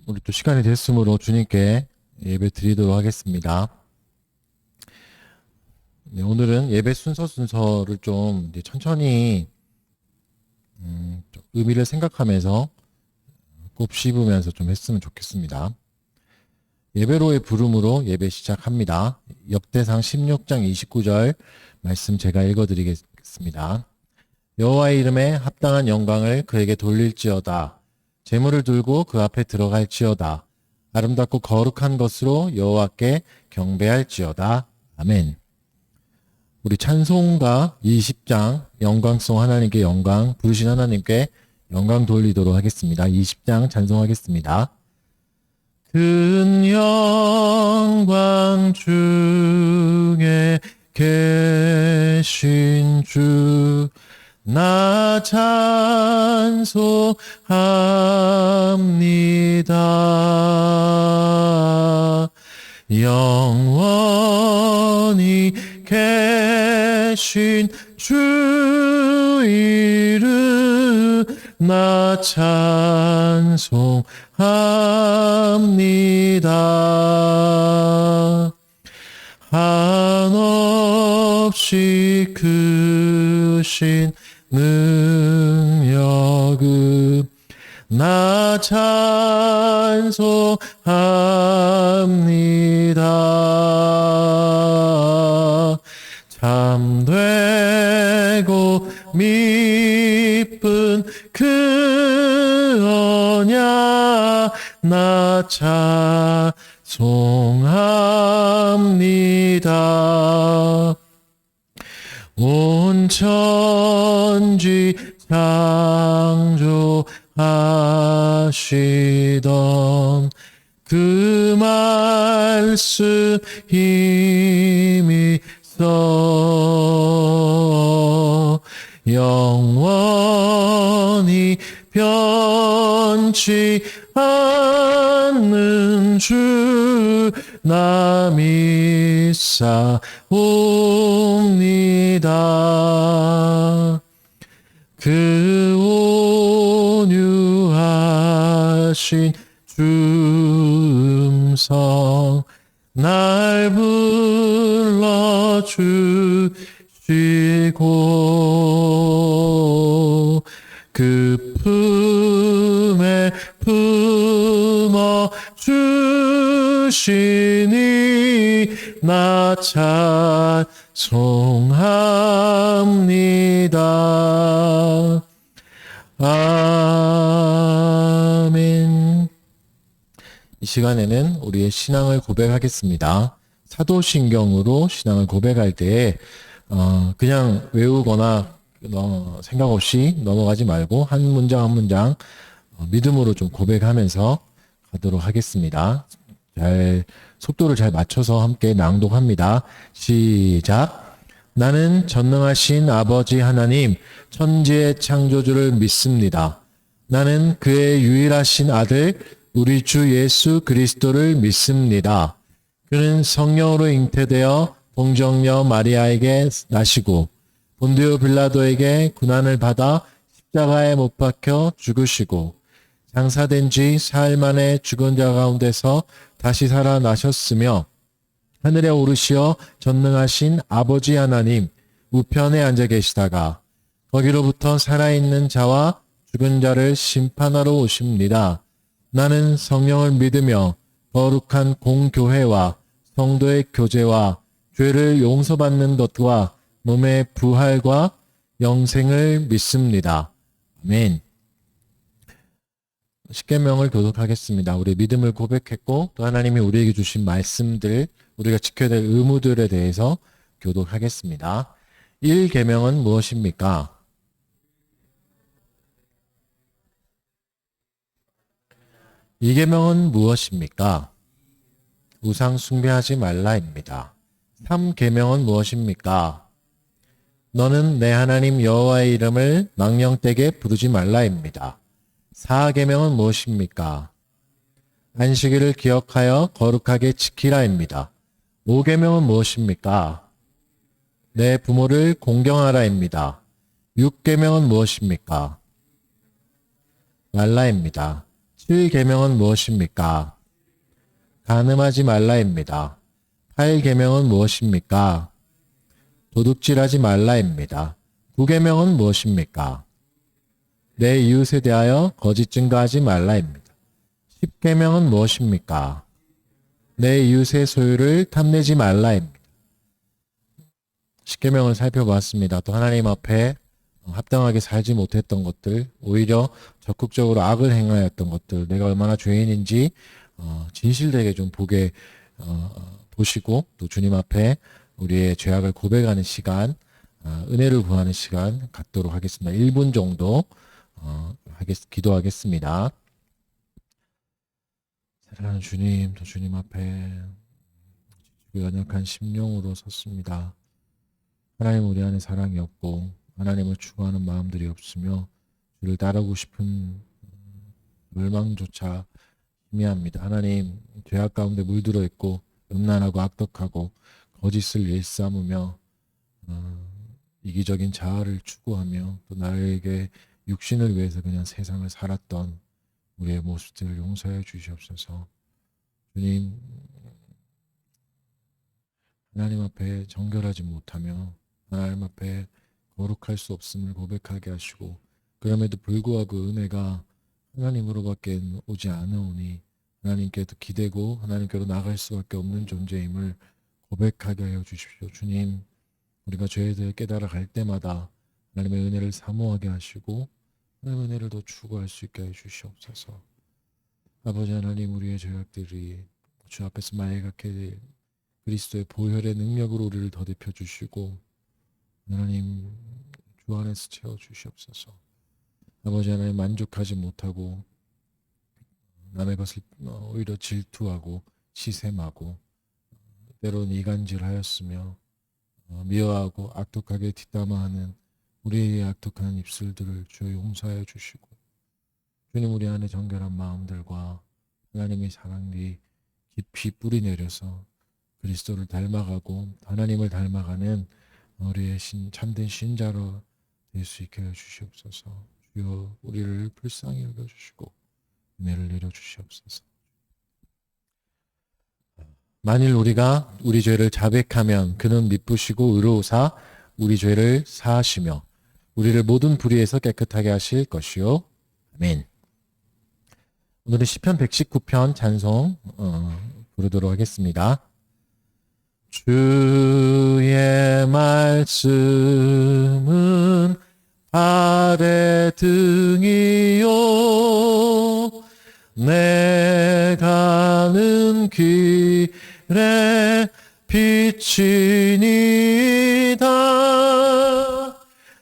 우리 또 시간이 됐으므로 주님께 예배 드리도록 하겠습니다. 네, 오늘은 예배 순서를 좀 이제 천천히 좀 의미를 생각하면서 곱씹으면서 좀 했으면 좋겠습니다. 예배로의 부름으로 예배 시작합니다. 역대상 16장 29절 말씀 제가 읽어드리겠습니다. 여호와의 이름에 합당한 영광을 그에게 돌릴지어다. 제물을 들고 그 앞에 들어갈지어다. 아름답고 거룩한 것으로 여호와께 경배할지어다. 아멘. 우리 찬송가 20장 영광송 하나님께 영광 부르신 하나님께 영광 돌리도록 하겠습니다. 20장 찬송하겠습니다. 큰 영광 중에 계신 주 나 찬송합니다. 영원히 계신 주 이름 나 찬송합니다. 한없이 크신 능력은 나 찬송합니다. 참되고 미쁜 그 언약 나 찬송합니다. 온 천지 창조하시던 그 말씀 힘이 있어 영원히 변치 않는 주 나 믿사옵니다. 그 온유하신 주 음성 날 불러주시고 그 품에 품어 주시니 나 찬송합니다. 아멘. 이 시간에는 우리의 신앙을 고백하겠습니다. 사도신경으로 신앙을 고백할 때에 그냥 외우거나 생각 없이 넘어가지 말고 한 문장 한 문장 믿음으로 좀 고백하면서 가도록 하겠습니다. 속도를 잘 맞춰서 함께 낭독합니다. 시작. 나는 전능하신 아버지 하나님, 천지의 창조주를 믿습니다. 나는 그의 유일하신 아들, 우리 주 예수 그리스도를 믿습니다. 그는 성령으로 잉태되어 동정녀 마리아에게 나시고 본디오 빌라도에게 고난을 받아 십자가에 못 박혀 죽으시고 장사된 지 사흘 만에 죽은 자 가운데서 다시 살아나셨으며 하늘에 오르시어 전능하신 아버지 하나님 우편에 앉아 계시다가 거기로부터 살아있는 자와 죽은 자를 심판하러 오십니다. 나는 성령을 믿으며 거룩한 공교회와 성도의 교제와 죄를 용서받는 것과 몸의 부활과 영생을 믿습니다. 아멘. 십계명을 교독하겠습니다. 우리 믿음을 고백했고 또 하나님이 우리에게 주신 말씀들, 우리가 지켜야 될 의무들에 대해서 교독하겠습니다. 1계명은 무엇입니까? 2계명은 무엇입니까? 우상 숭배하지 말라입니다. 3계명은 무엇입니까? 너는 내 하나님 여호와의 이름을 망령되게 부르지 말라입니다. 4계명은 무엇입니까? 안식일을 기억하여 거룩하게 지키라입니다. 5계명은 무엇입니까? 내 부모를 공경하라입니다. 6계명은 무엇입니까? 말라입니다. 7계명은 무엇입니까? 간음하지 말라입니다. 8계명은 무엇입니까? 도둑질하지 말라입니다. 9계명은 무엇입니까? 내 이웃에 대하여 거짓 증거하지 말라입니다. 10계명은 무엇입니까? 내 이웃의 소유를 탐내지 말라입니다. 10계명을 살펴봤습니다. 또 하나님 앞에 합당하게 살지 못했던 것들, 오히려 적극적으로 악을 행하였던 것들, 내가 얼마나 죄인인지 진실되게 좀 보시고 또 주님 앞에 우리의 죄악을 고백하는 시간, 은혜를 구하는 시간 갖도록 하겠습니다. 1분 정도 기도하겠습니다. 사랑하는 주님, 또 주님 앞에 연약한 심령으로 섰습니다. 하나님 우리 안에 사랑이 없고 하나님을 추구하는 마음들이 없으며 주를 따르고 싶은 열망조차 희미합니다. 하나님 죄악 가운데 물들어 있고 음란하고 악독하고 거짓을 일삼으며 이기적인 자아를 추구하며 또 나에게 육신을 위해서 그냥 세상을 살았던 우리의 모습들을 용서해 주시옵소서. 주님, 하나님 앞에 정결하지 못하며 하나님 앞에 거룩할 수 없음을 고백하게 하시고 그럼에도 불구하고 은혜가 하나님으로밖에 오지 않으오니 하나님께도 기대고 하나님께로 나갈 수밖에 없는 존재임을 고백하게 하여 주십시오. 주님, 우리가 죄에 대해 깨달아 갈 때마다 하나님의 은혜를 사모하게 하시고 하나님의 은혜를 더 추구할 수 있게 해 주시옵소서. 아버지 하나님, 우리의 죄악들이 주 앞에서 말갛게 될 그리스도의 보혈의 능력으로 우리를 더럽혀 주시고 하나님 주 안에서 채워 주시옵소서. 아버지 하나님, 만족하지 못하고 남의 것을 오히려 질투하고 시샘하고 때로는 이간질하였으며 미워하고 악독하게 뒷담화하는 우리의 악독한 입술들을 주여 용서하여 주시고 주님, 우리 안에 정결한 마음들과 하나님의 사랑이 깊이 뿌리 내려서 그리스도를 닮아가고 하나님을 닮아가는 우리의 참된 신자로 될 수 있게 해주시옵소서. 주여 우리를 불쌍히 여겨주시고 은혜를 내려주시옵소서. 만일 우리가 우리 죄를 자백하면 그는 미쁘시고 의로우사 우리 죄를 사하시며 우리를 모든 불의에서 깨끗하게 하실 것이요. 아멘. 오늘은 시편 119편 찬송 부르도록 하겠습니다. 주의 말씀은 발의 등이요 내 가는 길에 빛이니이다.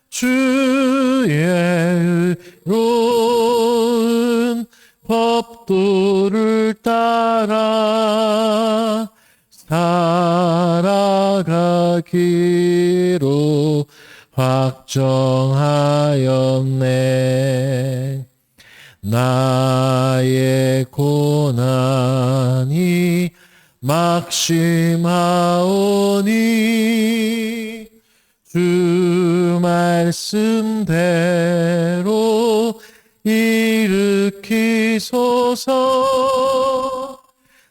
주의 의로운 법도를 따라 살아가기로 확정하였네. 나의 고난이 막심하오니 주 말씀대로 일으키소서.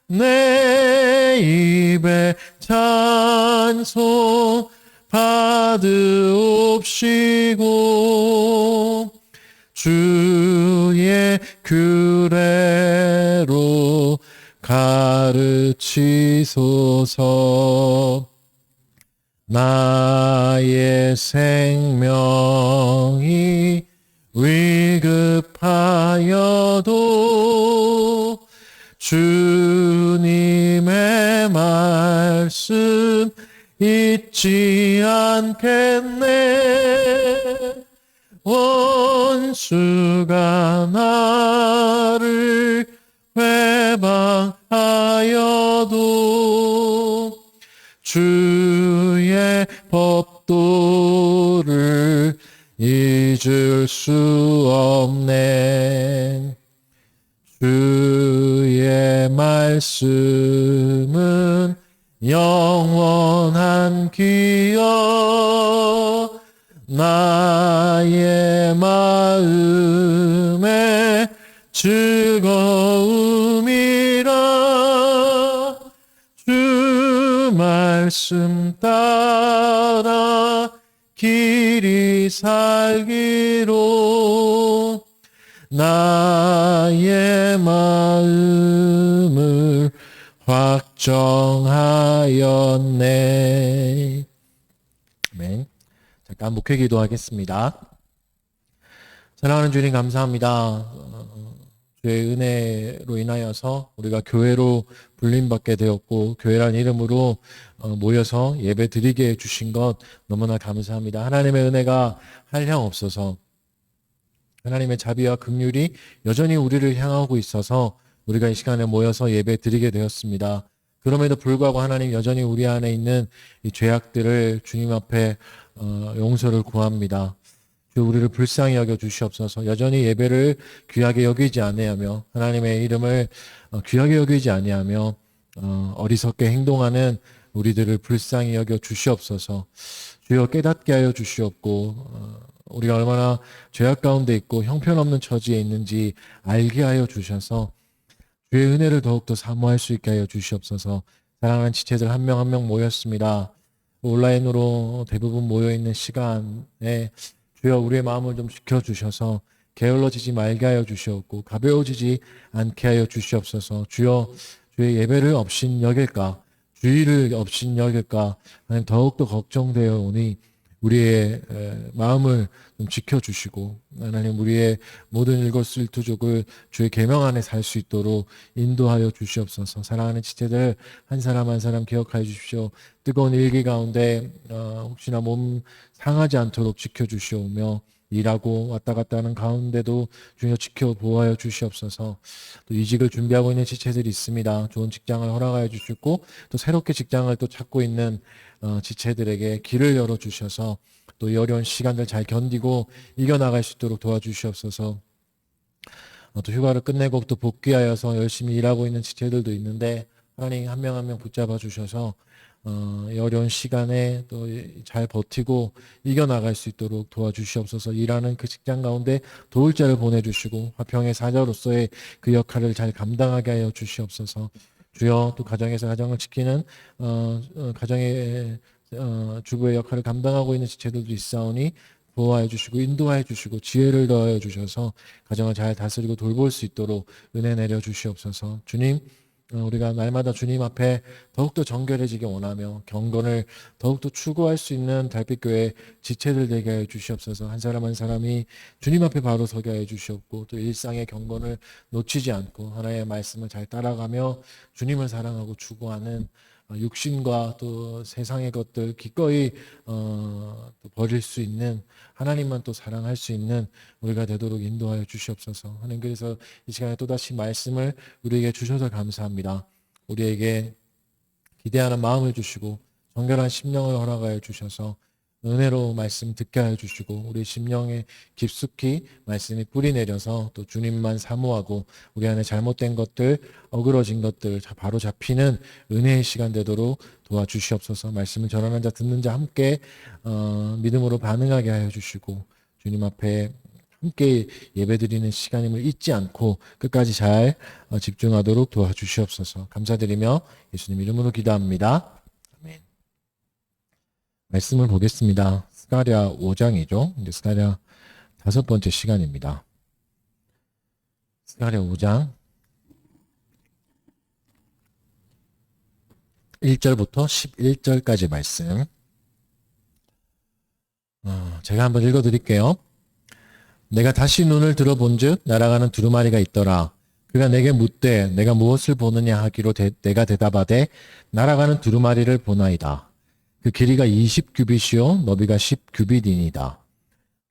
내 입에 찬송 받으옵시고 주의 규례로 가르치소서. 나의 생명이 위급하여도 주님의 말씀 잊지 않겠네. 원수가 나를 회방하여도 주의 법도를 잊을 수 없네. 주의 말씀은 영원한 기여 나의 마음에 즐거움이라 주 말씀 따라 길이 살기로 나의 마음을 확정하였네. 아멘. 잠깐 목회 기도하겠습니다. 사랑하는 주님 감사합니다. 주의 은혜로 인하여서 우리가 교회로 불림받게 되었고 교회란 이름으로 모여서 예배 드리게 해주신 것 너무나 감사합니다. 하나님의 은혜가 한량없어서 하나님의 자비와 긍휼이 여전히 우리를 향하고 있어서 우리가 이 시간에 모여서 예배 드리게 되었습니다. 그럼에도 불구하고 하나님 여전히 우리 안에 있는 이 죄악들을 주님 앞에 용서를 구합니다. 주 우리를 불쌍히 여겨 주시옵소서. 여전히 예배를 귀하게 여기지 아니하며 하나님의 이름을 귀하게 여기지 아니하며 어리석게 행동하는 우리들을 불쌍히 여겨 주시옵소서. 주여 깨닫게 하여 주시옵고 우리가 얼마나 죄악 가운데 있고 형편없는 처지에 있는지 알게 하여 주셔서 주의 은혜를 더욱더 사모할 수 있게 하여 주시옵소서. 사랑하는 지체들 한 명 한 명 모였습니다. 온라인으로 대부분 모여있는 시간에 주여 우리의 마음을 좀 지켜주셔서 게을러지지 말게 하여 주시옵고 가벼워지지 않게 하여 주시옵소서. 주여 주의 예배를 업신 여길까 주의를 업신 여길까 하나님 더욱더 걱정되어 오니 우리의 마음을 좀 지켜주시고 하나님 우리의 모든 일거수일투족을 주의 계명 안에 살 수 있도록 인도하여 주시옵소서. 사랑하는 지체들 한 사람 한 사람 기억하여 주십시오. 뜨거운 일기 가운데 혹시나 몸 상하지 않도록 지켜주시오며 일하고 왔다 갔다 하는 가운데도 주여 지켜 보호하여 주시옵소서. 또 이직을 준비하고 있는 지체들이 있습니다. 좋은 직장을 허락하여 주시고 또 새롭게 직장을 또 찾고 있는 지체들에게 길을 열어주셔서 또 이 어려운 시간들 잘 견디고 이겨나갈 수 있도록 도와주시옵소서. 또 휴가를 끝내고 또 복귀하여서 열심히 일하고 있는 지체들도 있는데 하나님 한 명 한 명 붙잡아 주셔서 이 어려운 시간에 또 잘 버티고 이겨나갈 수 있도록 도와주시옵소서. 일하는 그 직장 가운데 도울 자를 보내주시고 화평의 사자로서의 그 역할을 잘 감당하게 하여 주시옵소서. 주여 또 가정에서 가정을 지키는 가정의 주부의 역할을 감당하고 있는 지체들도 있사오니 보호하여 주시고 인도하여 주시고 지혜를 더하여 주셔서 가정을 잘 다스리고 돌볼 수 있도록 은혜 내려 주시옵소서. 주님 우리가 날마다 주님 앞에 더욱더 정결해지기 원하며 경건을 더욱더 추구할 수 있는 달빛교회 지체들 되게 해 주시옵소서. 한 사람 한 사람이 주님 앞에 바로 서게 해 주시옵고 또 일상의 경건을 놓치지 않고 하나님의 말씀을 잘 따라가며 주님을 사랑하고 추구하는 육신과 또 세상의 것들 기꺼이 또 버릴 수 있는 하나님만 또 사랑할 수 있는 우리가 되도록 인도하여 주시옵소서. 하나님 그래서 이 시간에 또다시 말씀을 우리에게 주셔서 감사합니다. 우리에게 기대하는 마음을 주시고 정결한 심령을 허락하여 주셔서 은혜로 말씀 듣게 하여 주시고 우리 심령에 깊숙이 말씀이 뿌리 내려서 또 주님만 사모하고 우리 안에 잘못된 것들 어그러진 것들 바로 잡히는 은혜의 시간 되도록 도와주시옵소서. 말씀을 전하는 자 듣는 자 함께 믿음으로 반응하게 하여 주시고 주님 앞에 함께 예배드리는 시간임을 잊지 않고 끝까지 잘 집중하도록 도와주시옵소서. 감사드리며 예수님 이름으로 기도합니다. 아멘. 말씀을 보겠습니다. 스가랴 5장이죠. 이제 스가랴 5번째 시간입니다. 스가랴 5장 1절부터 11절까지 말씀. 제가 한번 읽어드릴게요. 내가 다시 눈을 들어본즉 날아가는 두루마리가 있더라. 그가 내게 묻되 내가 무엇을 보느냐 하기로 내가 대답하되 날아가는 두루마리를 보나이다. 그 길이가 20규빗이요 너비가 10규빗이니이다.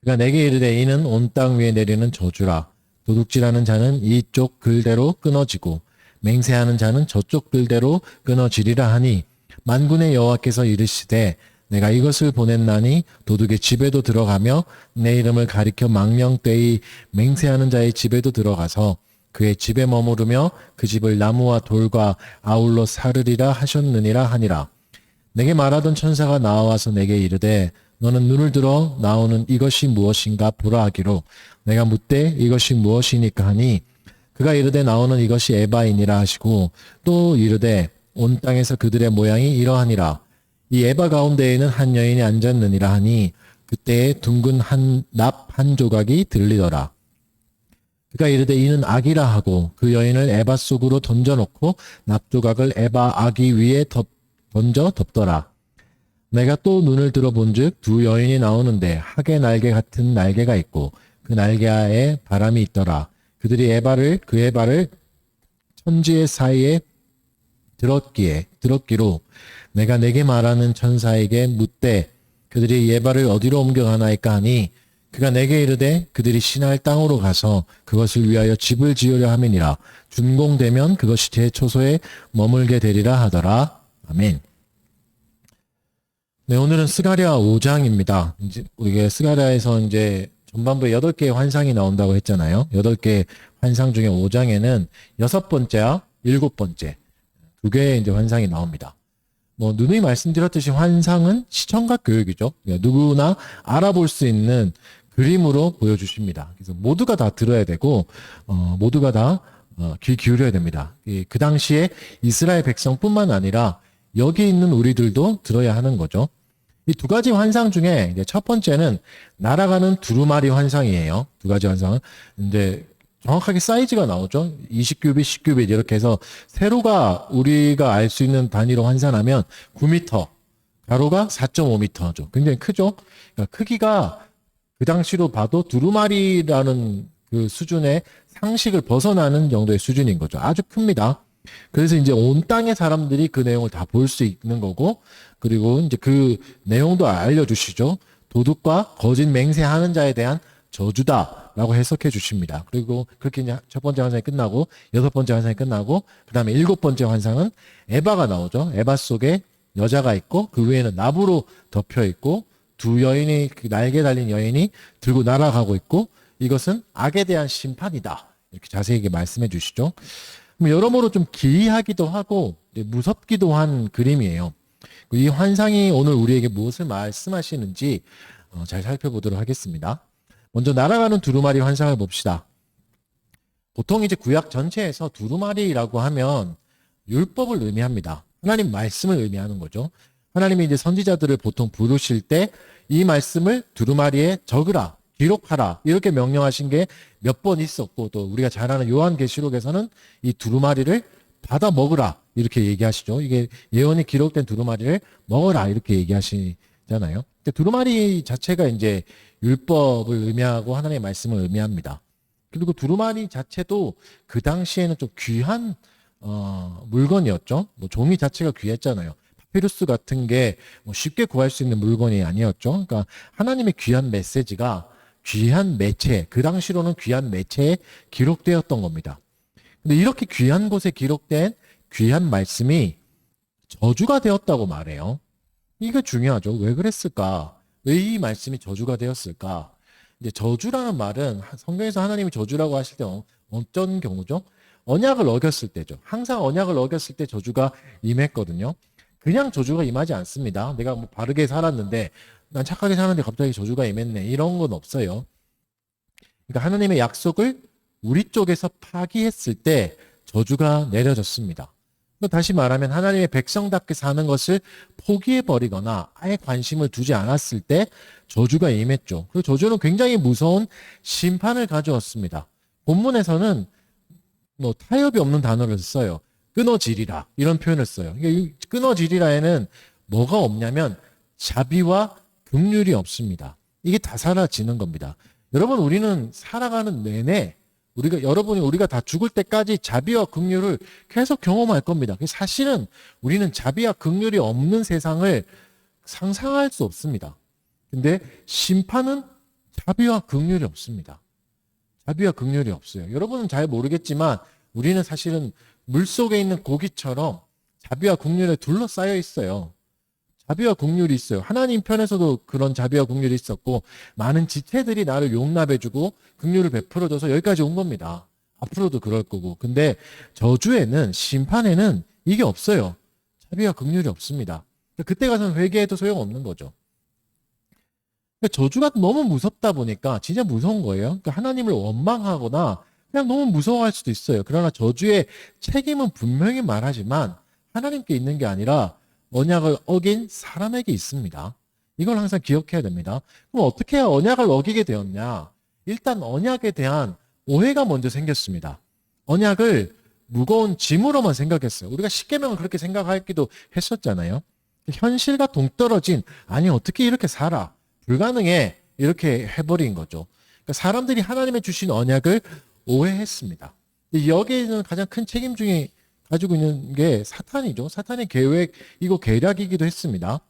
그가 내게 이르되 이는 온 땅 위에 내리는 저주라. 도둑질하는 자는 이쪽 글대로 끊어지고 맹세하는 자는 저쪽 글대로 끊어지리라 하니 만군의 여호와께서 이르시되 내가 이것을 보냈나니 도둑의 집에도 들어가며 내 이름을 가리켜 망령되이 맹세하는 자의 집에도 들어가서 그의 집에 머무르며 그 집을 나무와 돌과 아울러 사르리라 하셨느니라 하니라. 내게 말하던 천사가 나와서 내게 이르되 너는 눈을 들어 나오는 이것이 무엇인가 보라 하기로 내가 묻되 이것이 무엇이니까 하니 그가 이르되 나오는 이것이 에바이니라 하시고 또 이르되 온 땅에서 그들의 모양이 이러하니라. 이 에바 가운데에는 한 여인이 앉았느니라 하니 그때에 둥근 한 납 한 조각이 들리더라. 그가 이르되 이는 악이라 하고 그 여인을 에바 속으로 던져놓고 납조각을 에바 아기 위에 던져 덮더라. 내가 또 눈을 들어본즉 두 여인이 나오는데 학의 날개 같은 날개가 있고 그 날개에 바람이 있더라. 그들이 그 에바를 천지의 사이에 들었기로 내가 내게 말하는 천사에게 묻되 그들이 에바를 어디로 옮겨가나이까 하니 그가 내게 이르되 그들이 시날 땅으로 가서 그것을 위하여 집을 지으려 함이니라. 준공되면 그것이 제 초소에 머물게 되리라 하더라. 아멘. 네, 오늘은 스가랴 5장입니다. 우리가 스가랴에서 이제 전반부에 8개의 환상이 나온다고 했잖아요. 8개의 환상 중에 5장에는 6번째와 7번째 2개의 이제 환상이 나옵니다. 누누이 말씀드렸듯이 환상은 시청각 교육이죠. 그러니까 누구나 알아볼 수 있는 그림으로 보여주십니다. 그래서 모두가 다 들어야 되고, 모두가 다 귀 기울여야 됩니다. 그 당시에 이스라엘 백성뿐만 아니라 여기 있는 우리들도 들어야 하는 거죠. 이 두 가지 환상 중에 이제 첫 번째는 날아가는 두루마리 환상이에요. 두 가지 환상은 이제 정확하게 사이즈가 나오죠. 20규빗, 10규빗 이렇게 해서 세로가 우리가 알 수 있는 단위로 환산하면 9m, 가로가 4.5m죠. 굉장히 크죠. 그러니까 크기가 그 당시로 봐도 두루마리라는 그 수준의 상식을 벗어나는 정도의 수준인 거죠. 아주 큽니다. 그래서 이제 온 땅의 사람들이 그 내용을 다 볼 수 있는 거고, 그리고 이제 그 내용도 알려주시죠. 도둑과 거짓 맹세하는 자에 대한 저주다라고 해석해 주십니다. 그리고 그렇게 이제 첫 번째 환상이 끝나고 6번째 환상이 끝나고 그 다음에 7번째 환상은 에바가 나오죠. 에바 속에 여자가 있고 그 위에는 납으로 덮여 있고 두 여인이 그 날개 달린 여인이 들고 날아가고 있고 이것은 악에 대한 심판이다. 이렇게 자세하게 말씀해 주시죠. 여러모로 좀 기이하기도 하고 무섭기도 한 그림이에요. 이 환상이 오늘 우리에게 무엇을 말씀하시는지 잘 살펴보도록 하겠습니다. 먼저 날아가는 두루마리 환상을 봅시다. 보통 이제 구약 전체에서 두루마리라고 하면 율법을 의미합니다. 하나님 말씀을 의미하는 거죠. 하나님이 이제 선지자들을 보통 부르실 때 이 말씀을 두루마리에 적으라, 기록하라 이렇게 명령하신 게 몇 번 있었고 또 우리가 잘 아는 요한계시록에서는 이 두루마리를 받아 먹으라 이렇게 얘기하시죠. 이게 예언이 기록된 두루마리를 먹어라 이렇게 얘기하시잖아요. 두루마리 자체가 이제 율법을 의미하고 하나님의 말씀을 의미합니다. 그리고 두루마리 자체도 그 당시에는 좀 귀한 물건이었죠. 종이 자체가 귀했잖아요. 파피루스 같은 게 쉽게 구할 수 있는 물건이 아니었죠. 그러니까 하나님의 귀한 메시지가 귀한 매체, 그 당시로는 귀한 매체에 기록되었던 겁니다. 근데 이렇게 귀한 곳에 기록된 귀한 말씀이 저주가 되었다고 말해요. 이게 중요하죠. 왜 그랬을까? 왜 이 말씀이 저주가 되었을까? 이제 저주라는 말은 성경에서 하나님이 저주라고 하실 때 어떤 경우죠? 언약을 어겼을 때죠. 항상 언약을 어겼을 때 저주가 임했거든요. 그냥 저주가 임하지 않습니다. 내가 바르게 살았는데 난 착하게 사는데 갑자기 저주가 임했네. 이런 건 없어요. 그러니까 하나님의 약속을 우리 쪽에서 파기했을 때 저주가 내려졌습니다. 다시 말하면 하나님의 백성답게 사는 것을 포기해버리거나 아예 관심을 두지 않았을 때 저주가 임했죠. 그 저주는 굉장히 무서운 심판을 가져왔습니다. 본문에서는 타협이 없는 단어를 써요. 끊어지리라 이런 표현을 써요. 이 끊어지리라에는 뭐가 없냐면 자비와 긍휼이 없습니다. 이게 다 사라지는 겁니다. 여러분 우리는 살아가는 내내 우리가 다 죽을 때까지 자비와 긍휼을 계속 경험할 겁니다. 사실은 우리는 자비와 긍휼이 없는 세상을 상상할 수 없습니다. 근데 심판은 자비와 긍휼이 없습니다. 자비와 긍휼이 없어요. 여러분은 잘 모르겠지만 우리는 사실은 물속에 있는 고기처럼 자비와 긍휼에 둘러싸여 있어요. 자비와 긍휼이 있어요. 하나님 편에서도 그런 자비와 긍휼이 있었고 많은 지체들이 나를 용납해주고 긍휼을 베풀어줘서 여기까지 온 겁니다. 앞으로도 그럴 거고. 근데 저주에는 심판에는 이게 없어요. 자비와 긍휼이 없습니다. 그때 가서는 회개해도 소용없는 거죠. 저주가 너무 무섭다 보니까 진짜 무서운 거예요. 하나님을 원망하거나 그냥 너무 무서워할 수도 있어요. 그러나 저주의 책임은 분명히 말하지만 하나님께 있는 게 아니라 언약을 어긴 사람에게 있습니다. 이걸 항상 기억해야 됩니다. 그럼 어떻게 해야 언약을 어기게 되었냐? 일단 언약에 대한 오해가 먼저 생겼습니다. 언약을 무거운 짐으로만 생각했어요. 우리가 십계명을 그렇게 생각하기도 했었잖아요. 현실과 동떨어진 아니 어떻게 이렇게 살아? 불가능해. 이렇게 해버린 거죠. 그러니까 사람들이 하나님의 주신 언약을 오해했습니다. 여기에는 가장 큰 책임 중에 가지고 있는 게 사탄이죠. 사탄의 계획이고 계략이기도 했습니다.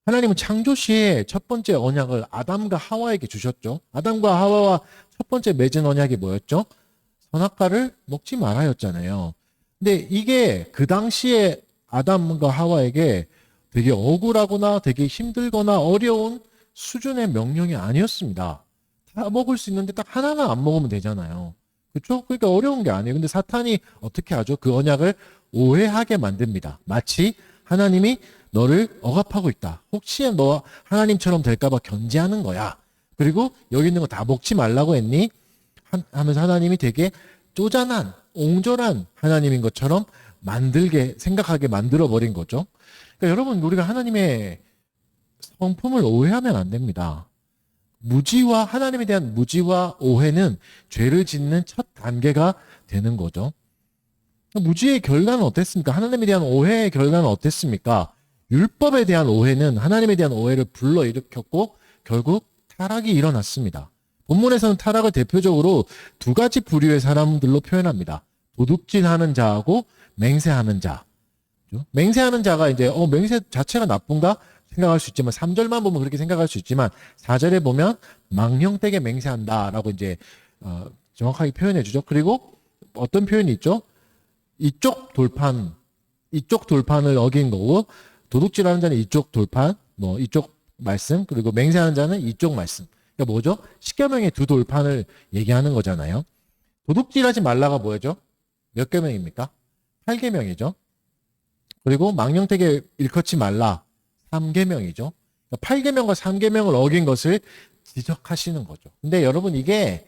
하나님은 창조 시에 첫 번째 언약을 아담과 하와에게 주셨죠. 아담과 하와와 첫 번째 맺은 언약이 뭐였죠? 선악과를 먹지 말아였잖아요. 근데 이게 그 당시에 아담과 하와에게 되게 억울하거나 되게 힘들거나 어려운 수준의 명령이 아니었습니다. 다 먹을 수 있는데 딱 하나만 안 먹으면 되잖아요. 그렇죠? 그러니까 어려운 게 아니에요. 근데 사탄이 어떻게 하죠? 그 언약을 오해하게 만듭니다. 마치 하나님이 너를 억압하고 있다. 혹시 너 하나님처럼 될까봐 견제하는 거야. 그리고 여기 있는 거 다 먹지 말라고 했니? 하면서 하나님이 되게 쪼잔한, 옹졸한 하나님인 것처럼 만들게, 생각하게 만들어버린 거죠. 그러니까 여러분, 우리가 하나님의 성품을 오해하면 안 됩니다. 무지와, 하나님에 대한 무지와 오해는 죄를 짓는 첫 단계가 되는 거죠. 무지의 결과는 어땠습니까? 하나님에 대한 오해의 결과는 어땠습니까? 율법에 대한 오해는 하나님에 대한 오해를 불러일으켰고 결국 타락이 일어났습니다. 본문에서는 타락을 대표적으로 두 가지 부류의 사람들로 표현합니다. 도둑질하는 자하고 맹세하는 자. 맹세하는 자가 이제 맹세 자체가 나쁜가 생각할 수 있지만 3절만 보면 그렇게 생각할 수 있지만 4절에 보면 망령되게 맹세한다라고 이제 정확하게 표현해 주죠. 그리고 어떤 표현이 있죠? 이쪽 돌판을 어긴 거고 도둑질하는 자는 이쪽 돌판, 뭐 이쪽 말씀, 그리고 맹세하는 자는 이쪽 말씀. 그러니까 뭐죠? 십계명의 두 돌판을 얘기하는 거잖아요. 도둑질하지 말라가 뭐죠? 몇 계명입니까? 8계명이죠. 그리고 망령되게 일컫지 말라 3계명이죠. 그러니까 8계명과 3계명을 어긴 것을 지적하시는 거죠. 근데 여러분 이게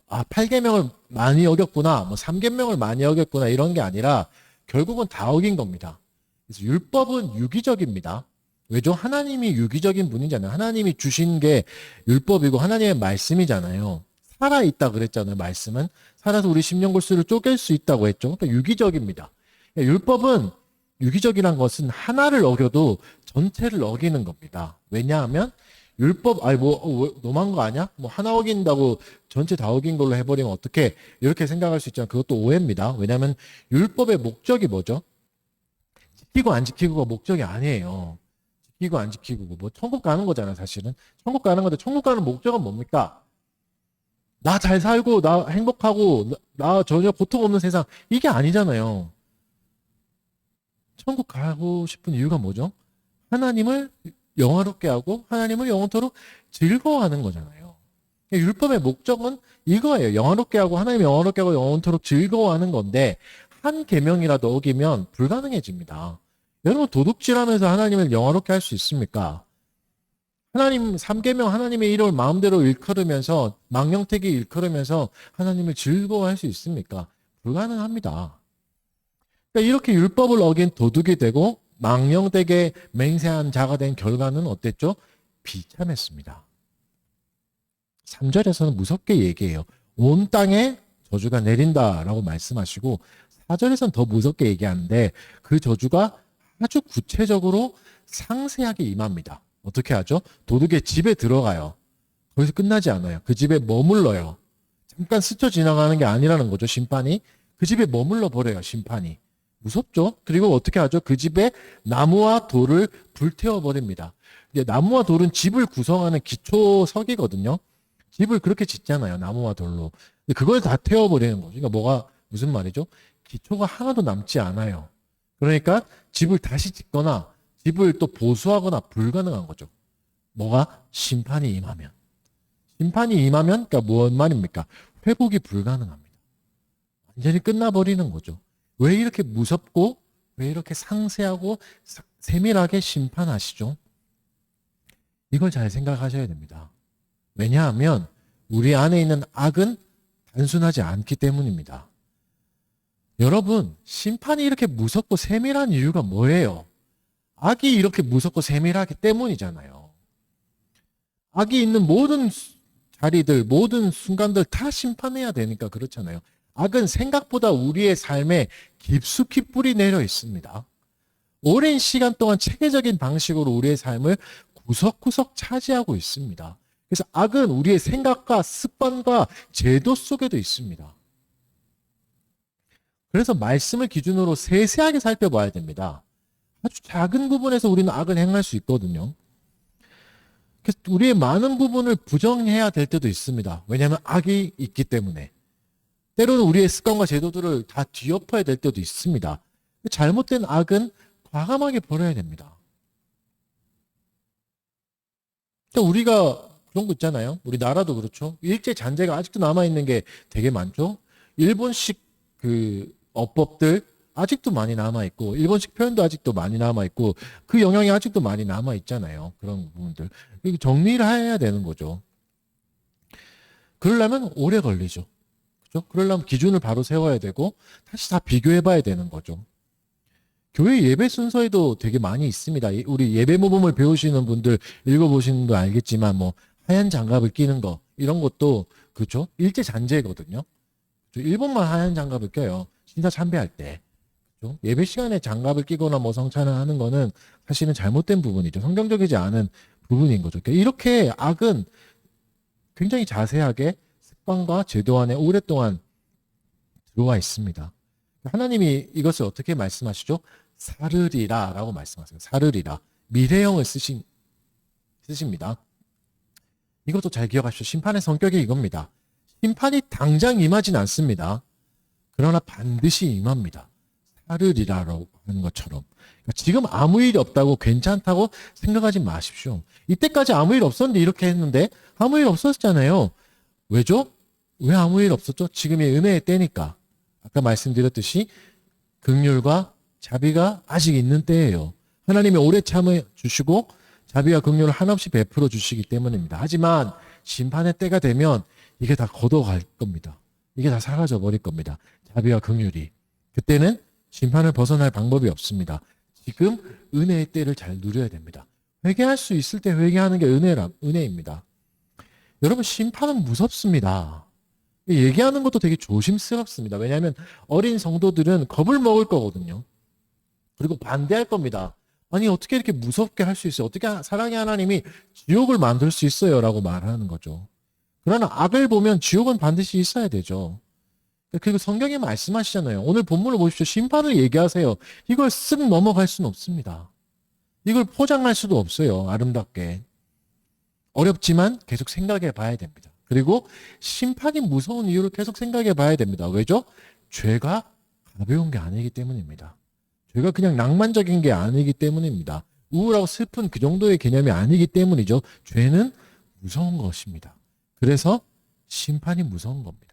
8계명을 많이 어겼구나, 뭐 3계명을 많이 어겼구나 이런 게 아니라 결국은 다 어긴 겁니다. 그래서 율법은 유기적입니다. 왜죠? 하나님이 유기적인 분이잖아요. 하나님이 주신 게 율법이고 하나님의 말씀이잖아요. 살아있다 그랬잖아요. 말씀은. 살아서 우리 심령골수를 쪼갤 수 있다고 했죠. 그러니까 유기적입니다. 그러니까 율법은 유기적이란 것은 하나를 어겨도 전체를 어기는 겁니다. 왜냐하면 율법, 너무한 거 아니야? 뭐 하나 어긴다고 전체 다 어긴 걸로 해버리면 어떻게 이렇게 생각할 수 있지만 그것도 오해입니다. 왜냐하면 율법의 목적이 뭐죠? 지키고 안 지키고가 목적이 아니에요. 지키고 안 지키고 뭐 천국 가는 거잖아요. 사실은 천국 가는 건데 천국 가는 목적은 뭡니까? 나 잘 살고 나 행복하고 나 전혀 고통 없는 세상 이게 아니잖아요. 천국 가고 싶은 이유가 뭐죠? 하나님을 영화롭게 하고 하나님을 영원토록 즐거워하는 거잖아요. 율법의 목적은 이거예요. 영화롭게 하고 하나님 영화롭게 하고 영원토록 즐거워하는 건데 한 계명이라도 어기면 불가능해집니다. 여러분 도둑질하면서 하나님을 영화롭게 할 수 있습니까? 하나님 3계명 하나님의 이름을 마음대로 일컬으면서 망령되게 일컬으면서 하나님을 즐거워할 수 있습니까? 불가능합니다. 그러니까 이렇게 율법을 어긴 도둑이 되고 망령되게 맹세한 자가 된 결과는 어땠죠? 비참했습니다. 3절에서는 무섭게 얘기해요. 온 땅에 저주가 내린다라고 말씀하시고 4절에서는 더 무섭게 얘기하는데 그 저주가 아주 구체적으로 상세하게 임합니다. 어떻게 하죠? 도둑의 집에 들어가요. 거기서 끝나지 않아요. 그 집에 머물러요. 잠깐 스쳐 지나가는 게 아니라는 거죠. 심판이. 그 집에 머물러 버려요. 심판이. 무섭죠? 그리고 어떻게 하죠? 그 집에 나무와 돌을 불태워 버립니다. 나무와 돌은 집을 구성하는 기초석이거든요. 집을 그렇게 짓잖아요. 나무와 돌로. 근데 그걸 다 태워버리는 거죠. 그러니까 뭐가 무슨 말이죠? 기초가 하나도 남지 않아요. 그러니까 집을 다시 짓거나 집을 또 보수하거나 불가능한 거죠. 뭐가? 심판이 임하면. 심판이 임하면 그러니까 뭔 말입니까? 회복이 불가능합니다. 완전히 끝나버리는 거죠. 왜 이렇게 무섭고 왜 이렇게 상세하고 세밀하게 심판하시죠? 이걸 잘 생각하셔야 됩니다. 왜냐하면 우리 안에 있는 악은 단순하지 않기 때문입니다. 여러분, 심판이 이렇게 무섭고 세밀한 이유가 뭐예요? 악이 이렇게 무섭고 세밀하기 때문이잖아요. 악이 있는 모든 자리들, 모든 순간들 다 심판해야 되니까 그렇잖아요. 악은 생각보다 우리의 삶에 깊숙이 뿌리 내려 있습니다. 오랜 시간 동안 체계적인 방식으로 우리의 삶을 구석구석 차지하고 있습니다. 그래서 악은 우리의 생각과 습관과 제도 속에도 있습니다. 그래서 말씀을 기준으로 세세하게 살펴봐야 됩니다. 아주 작은 부분에서 우리는 악을 행할 수 있거든요. 그래서 우리의 많은 부분을 부정해야 될 때도 있습니다. 왜냐하면 악이 있기 때문에. 때로는 우리의 습관과 제도들을 다 뒤엎어야 될 때도 있습니다. 잘못된 악은 과감하게 버려야 됩니다. 우리가 그런 거 있잖아요. 우리나라도 그렇죠. 일제 잔재가 아직도 남아있는 게 되게 많죠. 일본식 그 어법들 아직도 많이 남아있고, 일본식 표현도 아직도 많이 남아있고, 그 영향이 아직도 많이 남아있잖아요. 그런 부분들. 정리를 해야 되는 거죠. 그러려면 오래 걸리죠. 그죠? 그러려면 기준을 바로 세워야 되고, 다시 다 비교해봐야 되는 거죠. 교회 예배 순서에도 되게 많이 있습니다. 우리 예배 모범을 배우시는 분들, 읽어보시는 분도 알겠지만, 뭐, 하얀 장갑을 끼는 거, 이런 것도, 그렇죠? 일제 잔재거든요. 일본만 하얀 장갑을 껴요. 신사 참배할 때. 그렇죠? 예배 시간에 장갑을 끼거나 뭐 성찬을 하는 거는 사실은 잘못된 부분이죠. 성경적이지 않은 부분인 거죠. 이렇게 악은 굉장히 자세하게 습관과 제도 안에 오랫동안 들어와 있습니다. 하나님이 이것을 어떻게 말씀하시죠? 사르리라 라고 말씀하세요. 사르리라. 미래형을 쓰십니다. 이것도 잘 기억하십시오. 심판의 성격이 이겁니다. 심판이 당장 임하진 않습니다. 그러나 반드시 임합니다. 사르리라라고 하는 것처럼. 그러니까 지금 아무 일이 없다고 괜찮다고 생각하지 마십시오. 이때까지 아무 일 없었는데 이렇게 했는데 아무 일 없었잖아요. 왜죠? 왜 아무 일 없었죠? 지금이 은혜의 때니까. 아까 말씀드렸듯이 긍휼과 자비가 아직 있는 때예요. 하나님이 오래 참아 주시고 자비와 긍휼을 한없이 베풀어 주시기 때문입니다. 하지만 심판의 때가 되면 이게 다 걷어갈 겁니다. 이게 다 사라져 버릴 겁니다. 자비와 긍휼이. 그때는 심판을 벗어날 방법이 없습니다. 지금 은혜의 때를 잘 누려야 됩니다. 회개할 수 있을 때 회개하는 게 은혜입니다. 여러분, 심판은 무섭습니다. 얘기하는 것도 되게 조심스럽습니다. 왜냐하면 어린 성도들은 겁을 먹을 거거든요. 그리고 반대할 겁니다. 아니, 어떻게 이렇게 무섭게 할 수 있어요? 어떻게 사랑의 하나님이 지옥을 만들 수 있어요? 라고 말하는 거죠. 그러나 악을 보면 지옥은 반드시 있어야 되죠. 그리고 성경에 말씀하시잖아요. 오늘 본문을 보십시오. 심판을 얘기하세요. 이걸 쓱 넘어갈 수는 없습니다. 이걸 포장할 수도 없어요. 아름답게. 어렵지만 계속 생각해 봐야 됩니다. 그리고 심판이 무서운 이유를 계속 생각해 봐야 됩니다. 왜죠? 죄가 가벼운 게 아니기 때문입니다. 죄가 그냥 낭만적인 게 아니기 때문입니다. 우울하고 슬픈 그 정도의 개념이 아니기 때문이죠. 죄는 무서운 것입니다. 그래서 심판이 무서운 겁니다.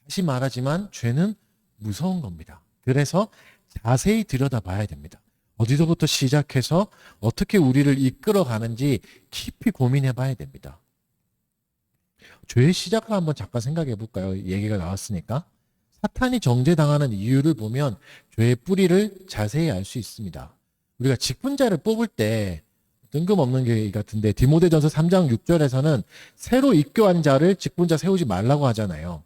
다시 말하지만 죄는 무서운 겁니다. 그래서 자세히 들여다봐야 됩니다. 어디서부터 시작해서 어떻게 우리를 이끌어가는지 깊이 고민해 봐야 됩니다. 죄의 시작을 한번 잠깐 생각해 볼까요? 얘기가 나왔으니까. 사탄이 정죄당하는 이유를 보면 죄의 뿌리를 자세히 알 수 있습니다. 우리가 직분자를 뽑을 때 뜬금없는 게 같은데 디모데전서 3장 6절에서는 새로 입교한 자를 직분자 세우지 말라고 하잖아요.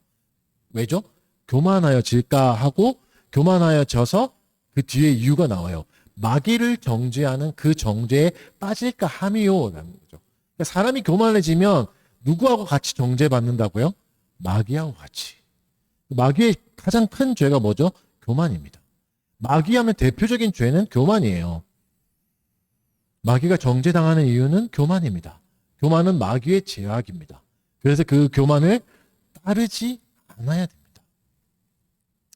왜죠? 교만하여 질까 하고 교만하여 져서 그 뒤에 이유가 나와요. 마귀를 정죄하는 그 정죄에 빠질까 함이요 라는 거죠. 그러니까 사람이 교만해지면 누구하고 같이 정죄받는다고요? 마귀하고 같이. 마귀의 가장 큰 죄가 뭐죠? 교만입니다. 마귀하면 대표적인 죄는 교만이에요. 마귀가 정죄당하는 이유는 교만입니다. 교만은 마귀의 제약입니다. 그래서 그 교만을 따르지 않아야 됩니다.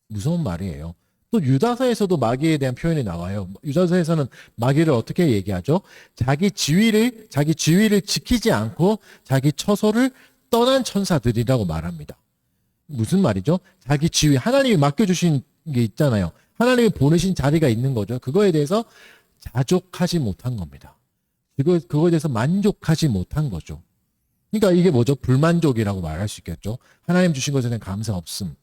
무서운 말이에요. 또 유다서에서도 마귀에 대한 표현이 나와요. 유다서에서는 마귀를 어떻게 얘기하죠? 자기 지위를 지키지 않고 자기 처소를 떠난 천사들이라고 말합니다. 무슨 말이죠? 자기 지위, 하나님이 맡겨주신 게 있잖아요. 하나님이 보내신 자리가 있는 거죠. 그거에 대해서 자족하지 못한 겁니다. 그거에 대해서 만족하지 못한 거죠. 그러니까 이게 뭐죠? 불만족이라고 말할 수 있겠죠. 하나님 주신 것에 대한 감사 없음인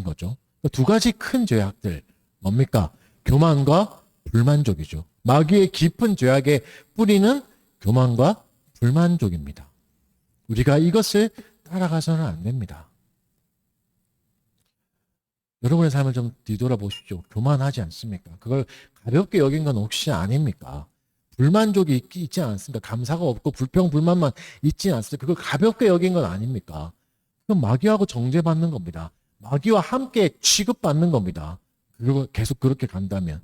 거죠. 두 가지 큰 죄악들 뭡니까? 교만과 불만족이죠. 마귀의 깊은 죄악의 뿌리는 교만과 불만족입니다. 우리가 이것을 따라가서는 안 됩니다. 여러분의 삶을 좀 뒤돌아보십시오. 교만하지 않습니까? 그걸 가볍게 여긴 건 혹시 아닙니까? 불만족이 있지 않습니까? 감사가 없고 불평, 불만만 있지 않습니까? 그걸 가볍게 여긴 건 아닙니까? 그건 마귀하고 정죄받는 겁니다. 마귀와 함께 취급받는 겁니다. 그리고 계속 그렇게 간다면.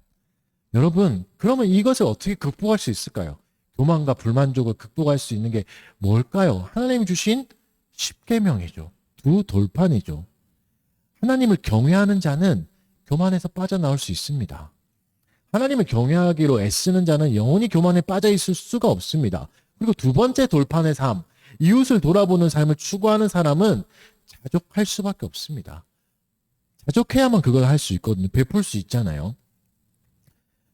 여러분, 그러면 이것을 어떻게 극복할 수 있을까요? 교만과 불만족을 극복할 수 있는 게 뭘까요? 하나님이 주신 십계명이죠. 두 돌판이죠. 하나님을 경외하는 자는 교만에서 빠져나올 수 있습니다. 하나님을 경외하기로 애쓰는 자는 영원히 교만에 빠져 있을 수가 없습니다. 그리고 두 번째 돌판의 삶, 이웃을 돌아보는 삶을 추구하는 사람은 자족할 수밖에 없습니다. 자족해야만 그걸 할 수 있거든요. 베풀 수 있잖아요.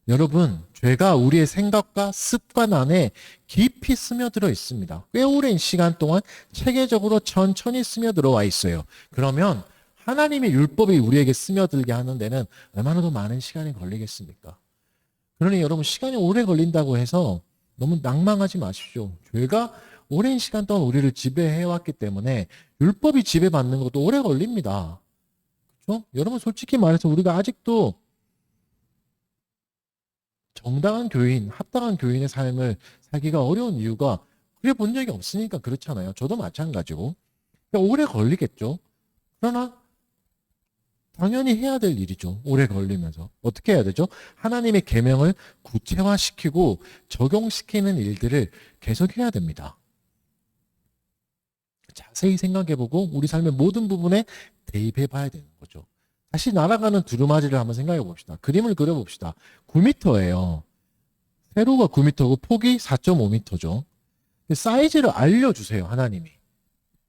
여러분, 죄가 우리의 생각과 습관 안에 깊이 스며들어 있습니다. 꽤 오랜 시간 동안 체계적으로 천천히 스며들어와 있어요. 그러면 하나님의 율법이 우리에게 스며들게 하는 데는 얼마나 더 많은 시간이 걸리겠습니까? 그러니 여러분, 시간이 오래 걸린다고 해서 너무 낭망하지 마십시오. 죄가 오랜 시간 동안 우리를 지배해왔기 때문에 율법이 지배받는 것도 오래 걸립니다. 그렇죠? 여러분, 솔직히 말해서 우리가 아직도 정당한 교인, 합당한 교인의 삶을 살기가 어려운 이유가 그래 본 적이 없으니까 그렇잖아요. 저도 마찬가지고. 그러니까 오래 걸리겠죠. 그러나 당연히 해야 될 일이죠. 오래 걸리면서. 어떻게 해야 되죠? 하나님의 계명을 구체화시키고 적용시키는 일들을 계속해야 됩니다. 자세히 생각해보고 우리 삶의 모든 부분에 대입해봐야 되는 거죠. 다시 날아가는 두루마리를 한번 생각해 봅시다. 그림을 그려봅시다. 9m예요. 세로가 9m고 폭이 4.5m죠. 사이즈를 알려주세요. 하나님이.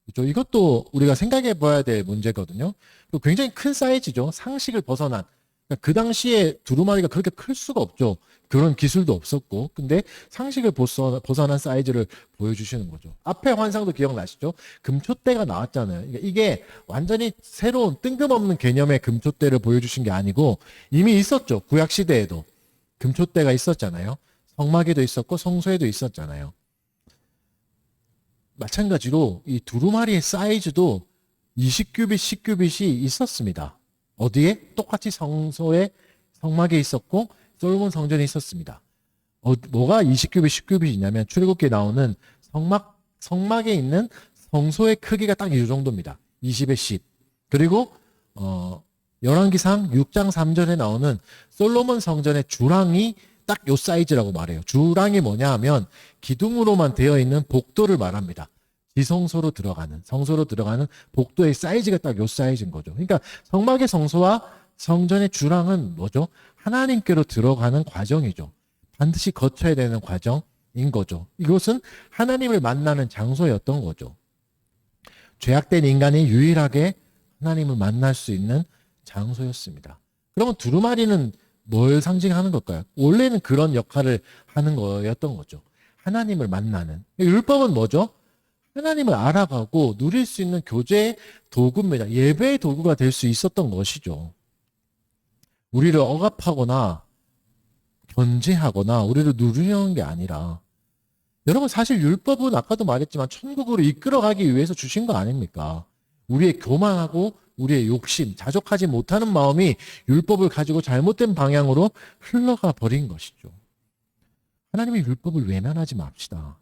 그렇죠? 이것도 우리가 생각해 봐야 될 문제거든요. 굉장히 큰 사이즈죠. 상식을 벗어난. 그러니까 그 당시에 두루마리가 그렇게 클 수가 없죠. 그런 기술도 없었고. 근데 상식을 벗어난 사이즈를 보여주시는 거죠. 앞에 환상도 기억나시죠? 금촛대가 나왔잖아요. 그러니까 이게 완전히 새로운 뜬금없는 개념의 금촛대를 보여주신 게 아니고 이미 있었죠. 구약시대에도. 금촛대가 있었잖아요. 성막에도 있었고 성소에도 있었잖아요. 마찬가지로 이 두루마리의 사이즈도 20규빗, 10규빗이 있었습니다. 어디에? 똑같이 성소에 성막에 있었고 솔로몬 성전에 있었습니다. 뭐가 20규빗, 10규빗이냐면 출애굽기에 나오는 성막에 있는 성소의 크기가 딱 이 정도입니다. 20에 10. 그리고 열왕기상 6장 3절에 나오는 솔로몬 성전의 주랑이 딱 요 사이즈라고 말해요. 주랑이 뭐냐 하면 기둥으로만 되어 있는 복도를 말합니다. 지성소로 들어가는, 성소로 들어가는 복도의 사이즈가 딱 요 사이즈인 거죠. 그러니까 성막의 성소와 성전의 주랑은 뭐죠? 하나님께로 들어가는 과정이죠. 반드시 거쳐야 되는 과정인 거죠. 이곳은 하나님을 만나는 장소였던 거죠. 죄악된 인간이 유일하게 하나님을 만날 수 있는 장소였습니다. 그러면 두루마리는 뭘 상징하는 걸까요? 원래는 그런 역할을 하는 거였던 거죠. 하나님을 만나는. 율법은 뭐죠? 하나님을 알아가고 누릴 수 있는 교제의 도구입니다. 예배의 도구가 될 수 있었던 것이죠. 우리를 억압하거나 견제하거나 우리를 누르려는 게 아니라 여러분 사실 율법은 아까도 말했지만 천국으로 이끌어가기 위해서 주신 거 아닙니까? 우리의 교만하고 우리의 욕심, 자족하지 못하는 마음이 율법을 가지고 잘못된 방향으로 흘러가 버린 것이죠. 하나님의 율법을 외면하지 맙시다.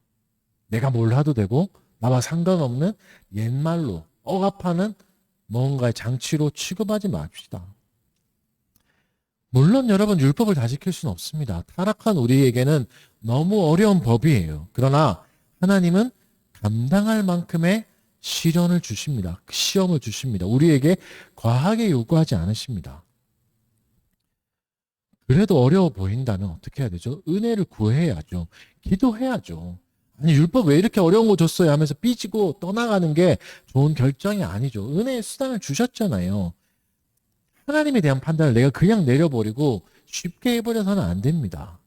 내가 뭘 해도 되고 나와 상관없는 옛말로 억압하는 뭔가의 장치로 취급하지 맙시다. 물론 여러분 율법을 다 지킬 수는 없습니다. 타락한 우리에게는 너무 어려운 법이에요. 그러나 하나님은 감당할 만큼의 시련을 주십니다. 시험을 주십니다. 우리에게 과하게 요구하지 않으십니다. 그래도 어려워 보인다면 어떻게 해야 되죠? 은혜를 구해야죠. 기도해야죠. 아니 율법 왜 이렇게 어려운 거 줬어요 하면서 삐지고 떠나가는 게 좋은 결정이 아니죠. 은혜의 수단을 주셨잖아요. 하나님에 대한 판단을 내가 그냥 내려버리고 쉽게 해버려서는 안 됩니다.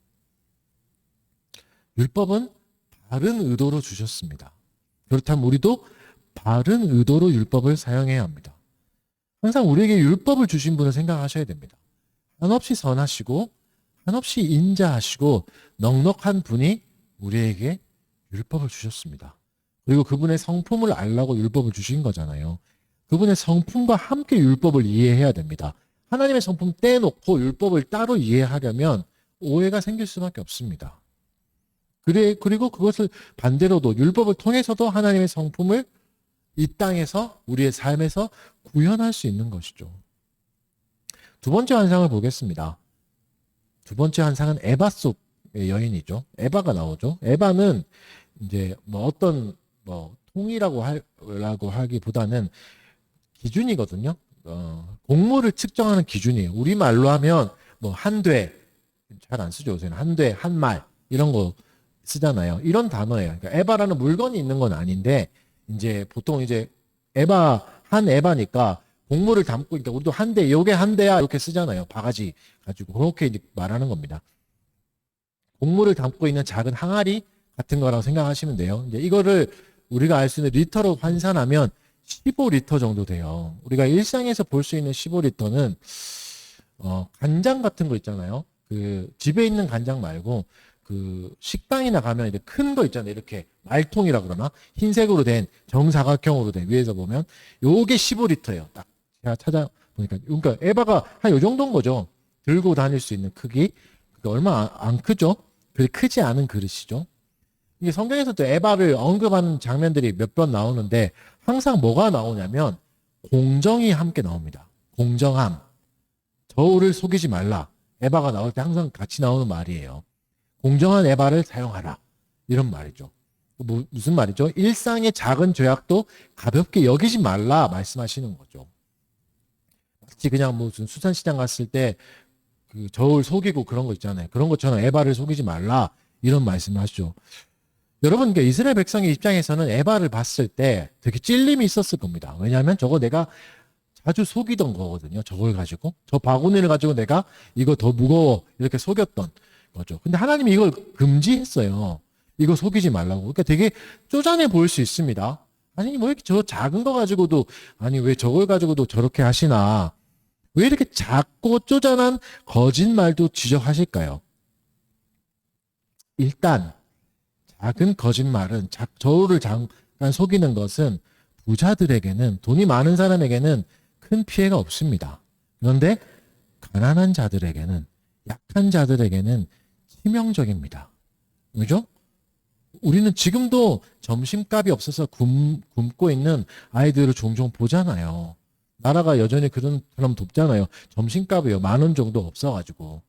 율법은 다른 의도로 주셨습니다. 그렇다면 우리도 바른 의도로 율법을 사용해야 합니다. 항상 우리에게 율법을 주신 분을 생각하셔야 됩니다. 한없이 선하시고 한없이 인자하시고 넉넉한 분이 우리에게 율법을 주셨습니다. 그리고 그분의 성품을 알라고 율법을 주신 거잖아요. 그분의 성품과 함께 율법을 이해해야 됩니다. 하나님의 성품 떼놓고 율법을 따로 이해하려면 오해가 생길 수밖에 없습니다. 그리고 그것을 반대로도 율법을 통해서도 하나님의 성품을 이 땅에서 우리의 삶에서 구현할 수 있는 것이죠. 두 번째 환상을 보겠습니다. 두 번째 환상은 에바 속의 여인이죠. 에바가 나오죠. 에바는 이제 어떤 통이라고 하기보다는 기준이거든요. 곡물을 측정하는 기준이에요. 우리말로 하면 한 돼, 잘 안 쓰죠. 요새는 한 돼, 한 말 이런 거 쓰잖아요. 이런 단어예요. 그러니까 에바라는 물건이 있는 건 아닌데 이제 보통 이제 한 에바니까 곡물을 담고 있니까 우리도 한 대, 요게 한 대야 이렇게 쓰잖아요. 바가지 가지고 그렇게 이제 말하는 겁니다. 곡물을 담고 있는 작은 항아리 같은 거라고 생각하시면 돼요. 이제 이거를 우리가 알 수 있는 리터로 환산하면 15리터 정도 돼요. 우리가 일상에서 볼 수 있는 15리터는 간장 같은 거 있잖아요. 그 집에 있는 간장 말고 그 식당이나 가면 이제 큰 거 있잖아요. 이렇게 말통이라 그러나 흰색으로 된 정사각형으로 된 위에서 보면 요게 15리터예요. 딱 제가 찾아보니까 그러니까 에바가 한 요 정도인 거죠. 들고 다닐 수 있는 크기. 그러니까 얼마 안 크죠. 그리 크지 않은 그릇이죠. 이게 성경에서도 에바를 언급하는 장면들이 몇 번 나오는데 항상 뭐가 나오냐면 공정이 함께 나옵니다. 공정함. 저울을 속이지 말라. 에바가 나올 때 항상 같이 나오는 말이에요. 공정한 에바를 사용하라. 이런 말이죠. 무슨 말이죠? 일상의 작은 죄악도 가볍게 여기지 말라 말씀하시는 거죠. 마치 그냥 무슨 수산시장 갔을 때 그 저울 속이고 그런 거 있잖아요. 그런 것처럼 에바를 속이지 말라. 이런 말씀을 하시죠. 여러분, 이스라엘 백성의 입장에서는 에바를 봤을 때 되게 찔림이 있었을 겁니다. 왜냐하면 저거 내가 자주 속이던 거거든요. 저걸 가지고. 저 바구니를 가지고 내가 이거 더 무거워. 이렇게 속였던 거죠. 근데 하나님이 이걸 금지했어요. 이거 속이지 말라고. 그러니까 되게 쪼잔해 보일 수 있습니다. 아니, 뭐 이렇게 저 작은 거 가지고도, 아니, 왜 저걸 가지고도 저렇게 하시나. 왜 이렇게 작고 쪼잔한 거짓말도 지적하실까요? 일단, 작은 거짓말은 저울을 잠깐 속이는 것은 부자들에게는 돈이 많은 사람에게는 큰 피해가 없습니다. 그런데 가난한 자들에게는 약한 자들에게는 치명적입니다. 그죠? 우리는 지금도 점심값이 없어서 굶고 있는 아이들을 종종 보잖아요. 나라가 여전히 그런 사람 돕잖아요. 점심값이 10,000원 정도 없어가지고.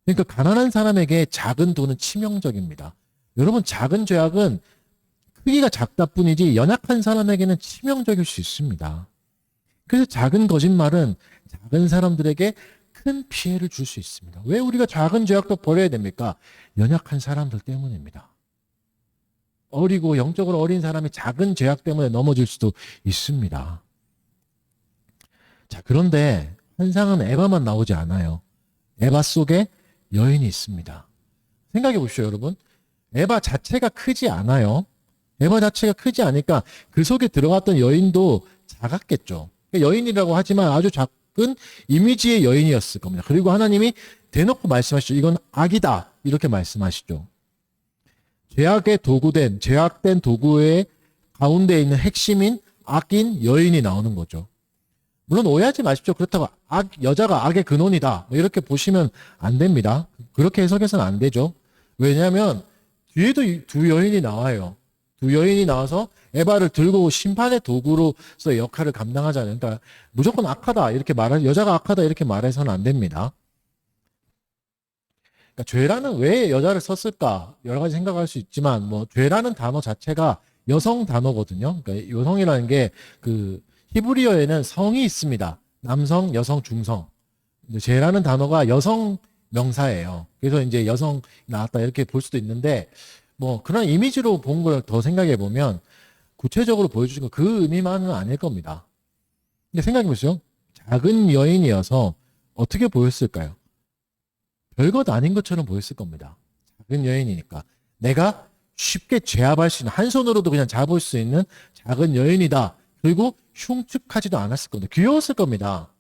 그러니까 가난한 사람에게 작은 돈은 치명적입니다. 여러분, 작은 죄악은 크기가 작다 뿐이지 연약한 사람에게는 치명적일 수 있습니다. 그래서 작은 거짓말은 작은 사람들에게 큰 피해를 줄 수 있습니다. 왜 우리가 작은 죄악도 버려야 됩니까? 연약한 사람들 때문입니다. 어리고 영적으로 어린 사람이 작은 죄악 때문에 넘어질 수도 있습니다. 자, 그런데 환상은 에바만 나오지 않아요. 에바 속에 여인이 있습니다. 생각해 보십시오, 여러분. 에바 자체가 크지 않아요. 에바 자체가 크지 않으니까 그 속에 들어갔던 여인도 작았겠죠. 여인이라고 하지만 아주 작은 이미지의 여인이었을 겁니다. 그리고 하나님이 대놓고 말씀하시죠. 이건 악이다. 이렇게 말씀하시죠. 죄악된 도구의 가운데 있는 핵심인 악인 여인이 나오는 거죠. 물론 오해하지 마십시오. 그렇다고 여자가 악의 근원이다. 이렇게 보시면 안 됩니다. 그렇게 해석해서는 안 되죠. 왜냐하면 뒤에도 두 여인이 나와요. 두 여인이 나와서 에바를 들고 심판의 도구로서 역할을 감당하잖아요. 그러니까 무조건 악하다 이렇게 여자가 악하다 이렇게 말해서는 안 됩니다. 그러니까 죄라는 왜 여자를 썼을까 여러 가지 생각할 수 있지만 죄라는 단어 자체가 여성 단어거든요. 그러니까 여성이라는 게 그 히브리어에는 성이 있습니다. 남성, 여성, 중성. 죄라는 단어가 여성 명사예요. 그래서 이제 여성 나왔다 이렇게 볼 수도 있는데 그런 이미지로 본 걸 더 생각해 보면 구체적으로 보여주신 거 그 의미만은 아닐 겁니다. 근데 생각해 보세요. 작은 여인이어서 어떻게 보였을까요? 별것 아닌 것처럼 보였을 겁니다. 작은 여인이니까. 내가 쉽게 제압할 수 있는, 한 손으로도 그냥 잡을 수 있는 작은 여인이다. 그리고 흉측하지도 않았을 겁니다. 귀여웠을 겁니다.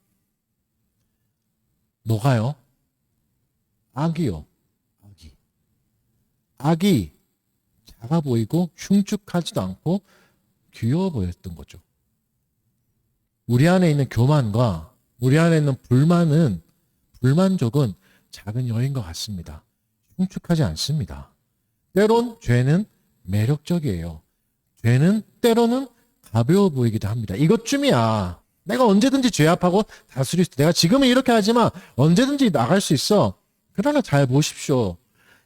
뭐가요? 악이요. 악이. 악이 작아 보이고 흉측하지도 않고 귀여워 보였던 거죠. 우리 안에 있는 교만과 우리 안에 있는 불만족은 작은 여인과 같습니다. 흉측하지 않습니다. 때론 죄는 매력적이에요. 죄는 때로는 가벼워 보이기도 합니다. 이것쯤이야. 내가 언제든지 죄악하고 다스릴 수 있어. 내가 지금은 이렇게 하지만 언제든지 나갈 수 있어. 그러나 잘 보십시오.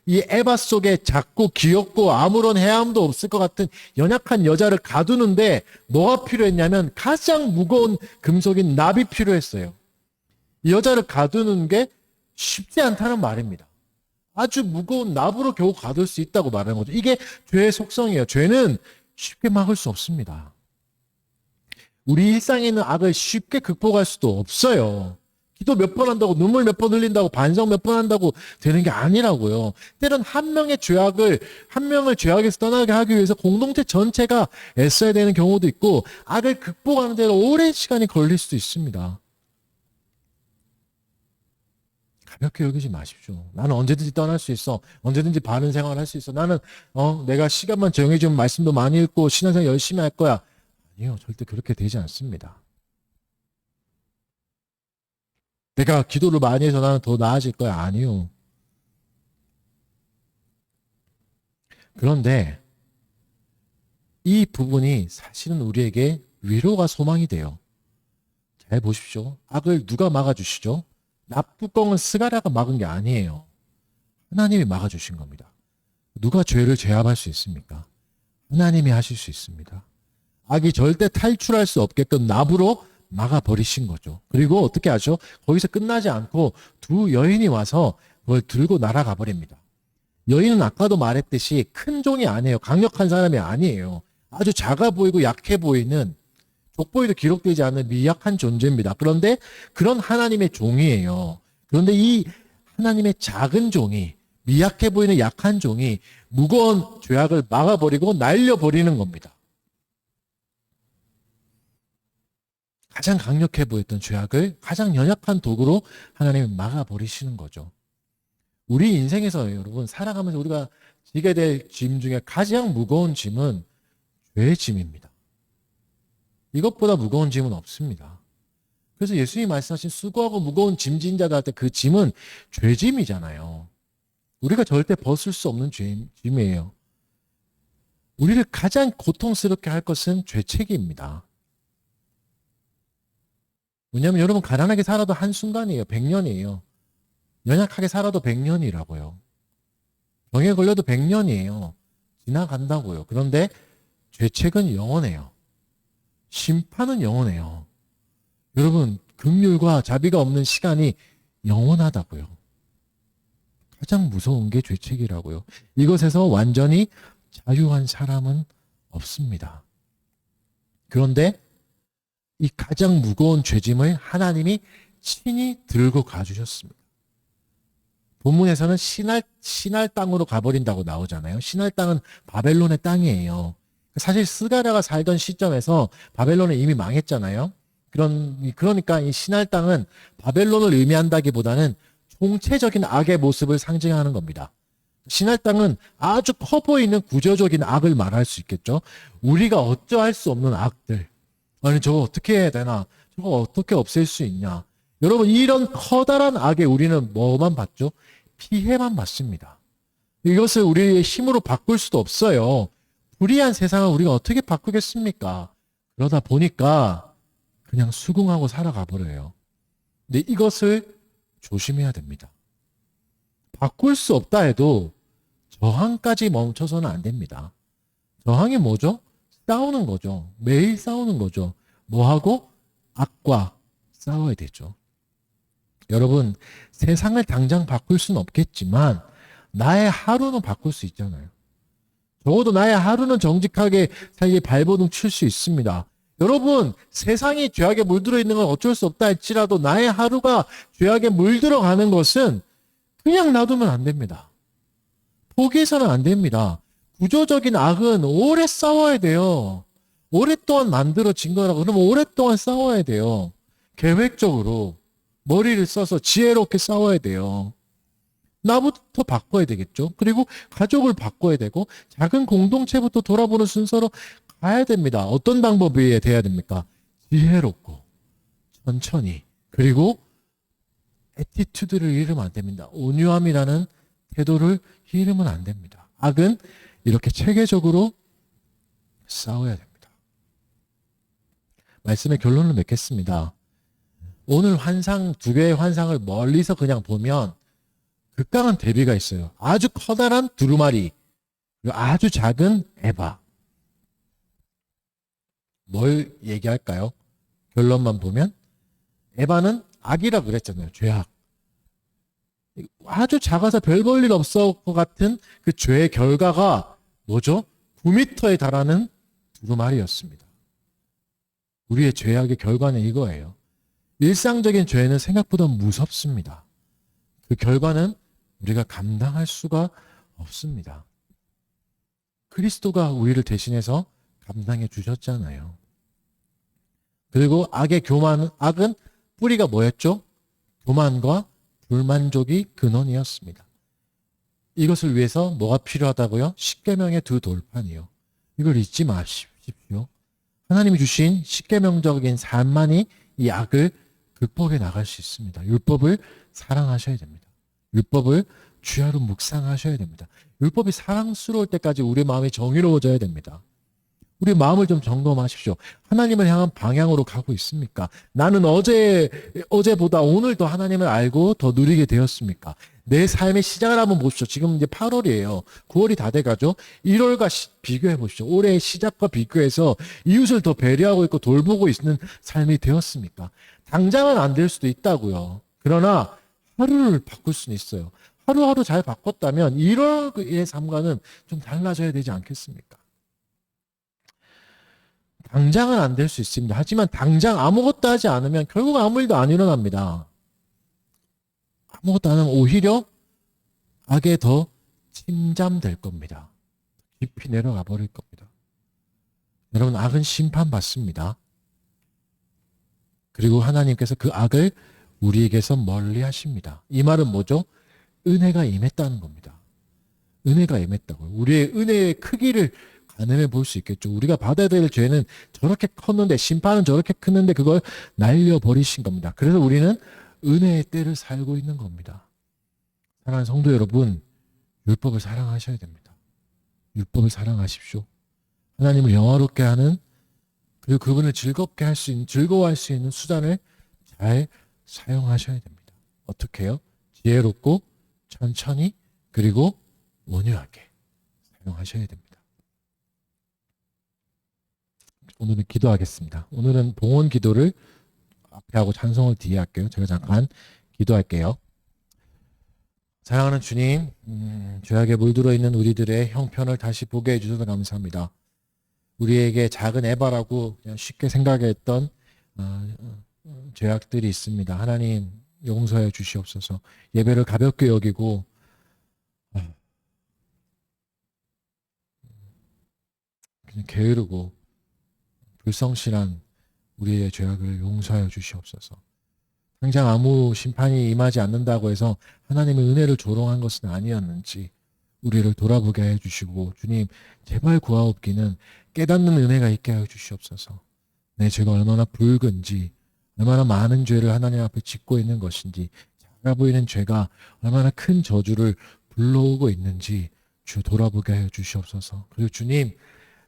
이 에바 속에 작고 귀엽고 아무런 해함도 없을 것 같은 연약한 여자를 가두는데 뭐가 필요했냐면 가장 무거운 금속인 납이 필요했어요. 이 여자를 가두는 게 쉽지 않다는 말입니다. 아주 무거운 납으로 겨우 가둘 수 있다고 말하는 거죠. 이게 죄의 속성이에요. 죄는 쉽게 막을 수 없습니다. 우리 일상에 있는 악을 쉽게 극복할 수도 없어요. 기도 몇 번 한다고, 눈물 몇 번 흘린다고, 반성 몇 번 한다고 되는 게 아니라고요. 때론 한 명을 죄악에서 떠나게 하기 위해서 공동체 전체가 애써야 되는 경우도 있고, 악을 극복하는 데는 오랜 시간이 걸릴 수도 있습니다. 가볍게 여기지 마십시오. 나는 언제든지 떠날 수 있어. 언제든지 바른 생활을 할 수 있어. 나는 내가 시간만 정해주면 말씀도 많이 읽고 신앙생활 열심히 할 거야. 아니요. 절대 그렇게 되지 않습니다. 내가 기도를 많이 해서 나는 더 나아질 거야. 아니요. 그런데 이 부분이 사실은 우리에게 위로가 소망이 돼요. 잘 보십시오. 악을 누가 막아주시죠? 납뚜껑은 스가랴가 막은 게 아니에요. 하나님이 막아주신 겁니다. 누가 죄를 제압할 수 있습니까? 하나님이 하실 수 있습니다. 악이 절대 탈출할 수 없게끔 납으로 막아버리신 거죠. 그리고 어떻게 하죠? 거기서 끝나지 않고 두 여인이 와서 그걸 들고 날아가 버립니다. 여인은 아까도 말했듯이 큰 종이 아니에요. 강력한 사람이 아니에요. 아주 작아 보이고 약해 보이는, 족보에도 기록되지 않는 미약한 존재입니다. 그런데 그런 하나님의 종이에요. 그런데 이 하나님의 작은 종이, 미약해 보이는 약한 종이 무거운 죄악을 막아버리고 날려버리는 겁니다. 가장 강력해 보였던 죄악을 가장 연약한 도구로 하나님이 막아버리시는 거죠. 우리 인생에서 여러분 살아가면서 우리가 지게 될 짐 중에 가장 무거운 짐은 죄의 짐입니다. 이것보다 무거운 짐은 없습니다. 그래서 예수님이 말씀하신 수고하고 무거운 짐진 자들한테 그 짐은 죄짐이잖아요. 우리가 절대 벗을 수 없는 짐이에요. 우리를 가장 고통스럽게 할 것은 죄책입니다. 왜냐하면 여러분 가난하게 살아도 한순간이에요. 100년이에요. 연약하게 살아도 100년이라고요. 병에 걸려도 100년이에요. 지나간다고요. 그런데 죄책은 영원해요. 심판은 영원해요. 여러분 긍휼과 자비가 없는 시간이 영원하다고요. 가장 무서운 게 죄책이라고요. 이것에서 완전히 자유한 사람은 없습니다. 그런데 이 가장 무거운 죄짐을 하나님이 친히 들고 가주셨습니다. 본문에서는 신할 땅으로 가버린다고 나오잖아요. 신할 땅은 바벨론의 땅이에요. 사실 스가랴가 살던 시점에서 바벨론은 이미 망했잖아요. 그러니까 이 신할 땅은 바벨론을 의미한다기보다는 총체적인 악의 모습을 상징하는 겁니다. 신할 땅은 아주 커 보이는 구조적인 악을 말할 수 있겠죠. 우리가 어쩌할 수 없는 악들. 아니 저거 어떻게 해야 되나? 저거 어떻게 없앨 수 있냐? 여러분 이런 커다란 악에 우리는 뭐만 받죠? 피해만 받습니다. 이것을 우리의 힘으로 바꿀 수도 없어요. 불의한 세상을 우리가 어떻게 바꾸겠습니까? 그러다 보니까 그냥 수긍하고 살아가 버려요. 근데 이것을 조심해야 됩니다. 바꿀 수 없다 해도 저항까지 멈춰서는 안 됩니다. 저항이 뭐죠? 싸우는 거죠. 매일 싸우는 거죠. 뭐하고? 악과 싸워야 되죠. 여러분, 세상을 당장 바꿀 수는 없겠지만 나의 하루는 바꿀 수 있잖아요. 적어도 나의 하루는 정직하게 살기 발버둥 칠 수 있습니다. 여러분, 세상이 죄악에 물들어 있는 건 어쩔 수 없다 할지라도 나의 하루가 죄악에 물들어 가는 것은 그냥 놔두면 안 됩니다. 포기해서는 안 됩니다. 구조적인 악은 오래 싸워야 돼요. 오랫동안 만들어진 거라고. 그러면 오랫동안 싸워야 돼요. 계획적으로 머리를 써서 지혜롭게 싸워야 돼요. 나부터 바꿔야 되겠죠. 그리고 가족을 바꿔야 되고 작은 공동체부터 돌아보는 순서로 가야 됩니다. 어떤 방법이 돼야 됩니까? 지혜롭고 천천히 그리고 애티튜드를 잃으면 안 됩니다. 온유함이라는 태도를 잃으면 안 됩니다. 악은 이렇게 체계적으로 싸워야 됩니다. 말씀의 결론을 맺겠습니다. 오늘 환상, 두 개의 환상을 멀리서 그냥 보면 극강한 대비가 있어요. 아주 커다란 두루마리, 그리고 아주 작은 에바. 뭘 얘기할까요? 결론만 보면 에바는 악이라 그랬잖아요. 죄악. 아주 작아서 별 볼 일 없을 것 같은 그 죄의 결과가 뭐죠? 9m에 달하는 두루마리였습니다. 우리의 죄악의 결과는 이거예요. 일상적인 죄는 생각보다 무섭습니다. 그 결과는 우리가 감당할 수가 없습니다. 그리스도가 우리를 대신해서 감당해 주셨잖아요. 그리고 악은 뿌리가 뭐였죠? 교만과 불만족이 근원이었습니다. 이것을 위해서 뭐가 필요하다고요? 십계명의 두 돌판이요. 이걸 잊지 마십시오. 하나님이 주신 십계명적인 삶만이 이 악을 극복해 나갈 수 있습니다. 율법을 사랑하셔야 됩니다. 율법을 주야로 묵상하셔야 됩니다. 율법이 사랑스러울 때까지 우리 마음이 정의로워져야 됩니다. 우리 마음을 좀 점검하십시오. 하나님을 향한 방향으로 가고 있습니까? 나는 어제보다 오늘 더 하나님을 알고 더 누리게 되었습니까? 내 삶의 시작을 한번 보십시오. 지금 이제 8월이에요. 9월이 다 돼가죠. 1월과 비교해 보십시오. 올해의 시작과 비교해서 이웃을 더 배려하고 있고 돌보고 있는 삶이 되었습니까? 당장은 안 될 수도 있다고요. 그러나 하루를 바꿀 수는 있어요. 하루하루 잘 바꿨다면 1월의 삶과는 좀 달라져야 되지 않겠습니까? 당장은 안 될 수 있습니다. 하지만 당장 아무것도 하지 않으면 결국 아무 일도 안 일어납니다. 아무것도 안 하면 오히려 악에 더 침잠될 겁니다. 깊이 내려가 버릴 겁니다. 여러분, 악은 심판받습니다. 그리고 하나님께서 그 악을 우리에게서 멀리 하십니다. 이 말은 뭐죠? 은혜가 임했다는 겁니다. 은혜가 임했다고요. 우리의 은혜의 크기를 가늠해 볼 수 있겠죠. 우리가 받아야 될 죄는 저렇게 컸는데, 심판은 저렇게 크는데 그걸 날려버리신 겁니다. 그래서 우리는 은혜의 때를 살고 있는 겁니다. 사랑하는 성도 여러분, 율법을 사랑하셔야 됩니다. 율법을 사랑하십시오. 하나님을 영화롭게 하는, 그리고 그분을 즐겁게 할 수 있는, 즐거워할 수 있는 수단을 잘 사용하셔야 됩니다. 어떻게 해요? 지혜롭고 천천히 그리고 온유하게 사용하셔야 됩니다. 오늘은 기도하겠습니다. 오늘은 봉헌 기도를 앞에 하고 찬송을 뒤에 할게요. 제가 잠깐 기도할게요. 사랑하는 주님, 죄악에 물들어 있는 우리들의 형편을 다시 보게 해주셔서 감사합니다. 우리에게 작은 에바라고 그냥 쉽게 생각했던 죄악들이 있습니다. 하나님 용서해 주시옵소서. 예배를 가볍게 여기고 그냥 게으르고 불성실한 우리의 죄악을 용서하여 주시옵소서. 당장 아무 심판이 임하지 않는다고 해서 하나님의 은혜를 조롱한 것은 아니었는지 우리를 돌아보게 해 주시고, 주님 제발 구하옵기는 깨닫는 은혜가 있게 하여 주시옵소서. 내 죄가 얼마나 붉은지, 얼마나 많은 죄를 하나님 앞에 짓고 있는 것인지, 작아 보이는 죄가 얼마나 큰 저주를 불러오고 있는지 주 돌아보게 하여 주시옵소서. 그리고 주님,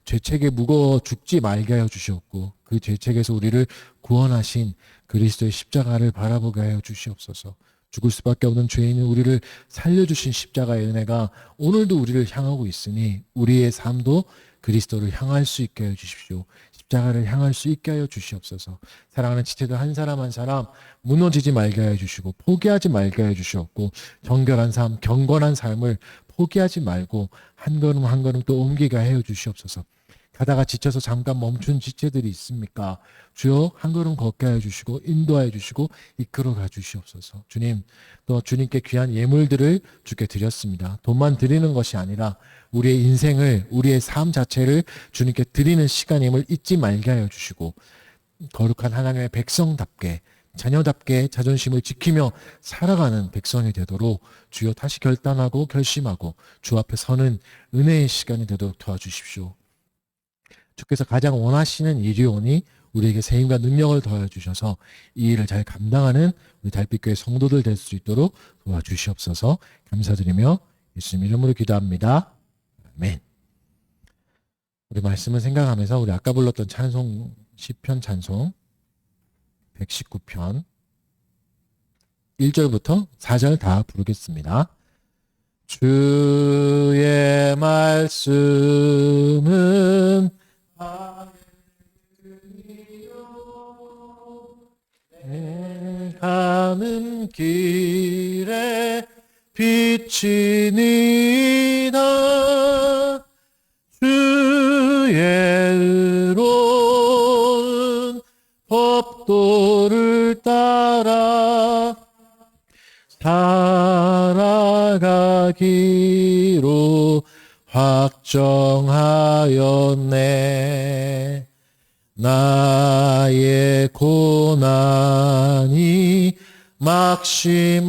죄책에 무거워 죽지 말게 하여 주시옵고, 그 죄책에서 우리를 구원하신 그리스도의 십자가를 바라보게 하여 주시옵소서. 죽을 수밖에 없는 죄인인 우리를 살려주신 십자가의 은혜가 오늘도 우리를 향하고 있으니 우리의 삶도 그리스도를 향할 수 있게 하여 주십시오. 십자가를 향할 수 있게 하여 주시옵소서. 사랑하는 지체들 한 사람 한 사람 무너지지 말게 하여 주시고, 포기하지 말게 하여 주시옵고, 정결한 삶, 경건한 삶을 포기하지 말고 한 걸음 한 걸음 또 옮기게 하여 주시옵소서. 가다가 지쳐서 잠깐 멈춘 지체들이 있습니까? 주여 한 걸음 걷게 해주시고 인도하여 주시고 이끌어가 주시옵소서. 주님, 또 주님께 귀한 예물들을 주께 드렸습니다. 돈만 드리는 것이 아니라 우리의 인생을, 우리의 삶 자체를 주님께 드리는 시간임을 잊지 말게 하여 주시고 거룩한 하나님의 백성답게 자녀답게 자존심을 지키며 살아가는 백성이 되도록 주여 다시 결단하고 결심하고 주 앞에 서는 은혜의 시간이 되도록 도와주십시오. 주께서 가장 원하시는 일이오니 우리에게 세임과 능력을 더하여 주셔서 이 일을 잘 감당하는 우리 달빛교회 성도들 될 수 있도록 도와주시옵소서. 감사드리며 예수님 이름으로 기도합니다. 아멘. 우리 말씀을 생각하면서 우리 아까 불렀던 찬송, 시편 찬송 119편 1절부터 4절 다 부르겠습니다. 주의 말씀은 가는 길에 비치니라. 주의 의로운 법도를 따라 살아가기로 확정하였네. 나의 고난이 막심하오니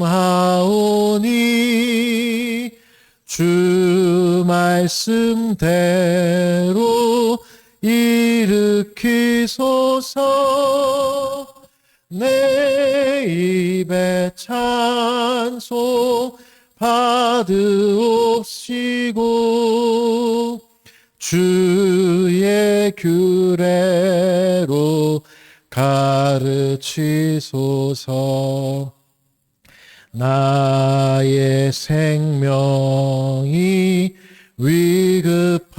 주 말씀대로 일으키소서. 내 입에 찬송 받으옵시고 주의 규례로 가르치소서. 나의 생명이 위급하여도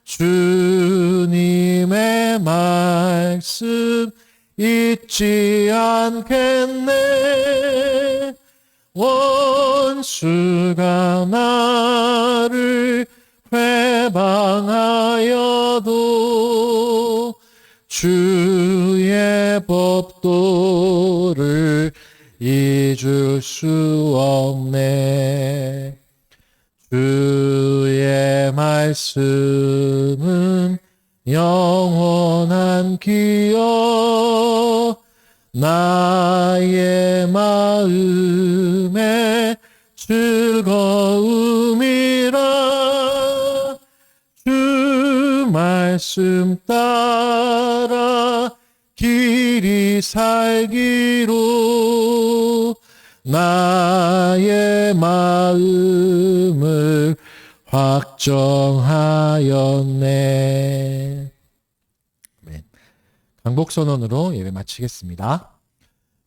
주님의 말씀 잊지 않겠네. 원수가 나를 회방하여도 주의 법도를 잊을 수 없네. 주의 말씀은 영원한 기억, 나의 마음의 즐거움이라. 주 말씀 따라 길이 살기로 나의 마음을 확정하였네. 강복선언으로 예배 마치겠습니다.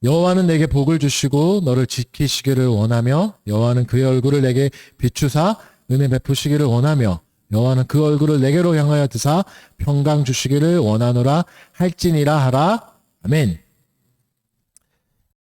여호와는 내게 복을 주시고 너를 지키시기를 원하며 여호와는 그의 얼굴을 내게 비추사 은혜 베푸시기를 원하며 여호와는 그 얼굴을 내게로 향하여 드사 평강 주시기를 원하노라 할지니라 하라. 아멘.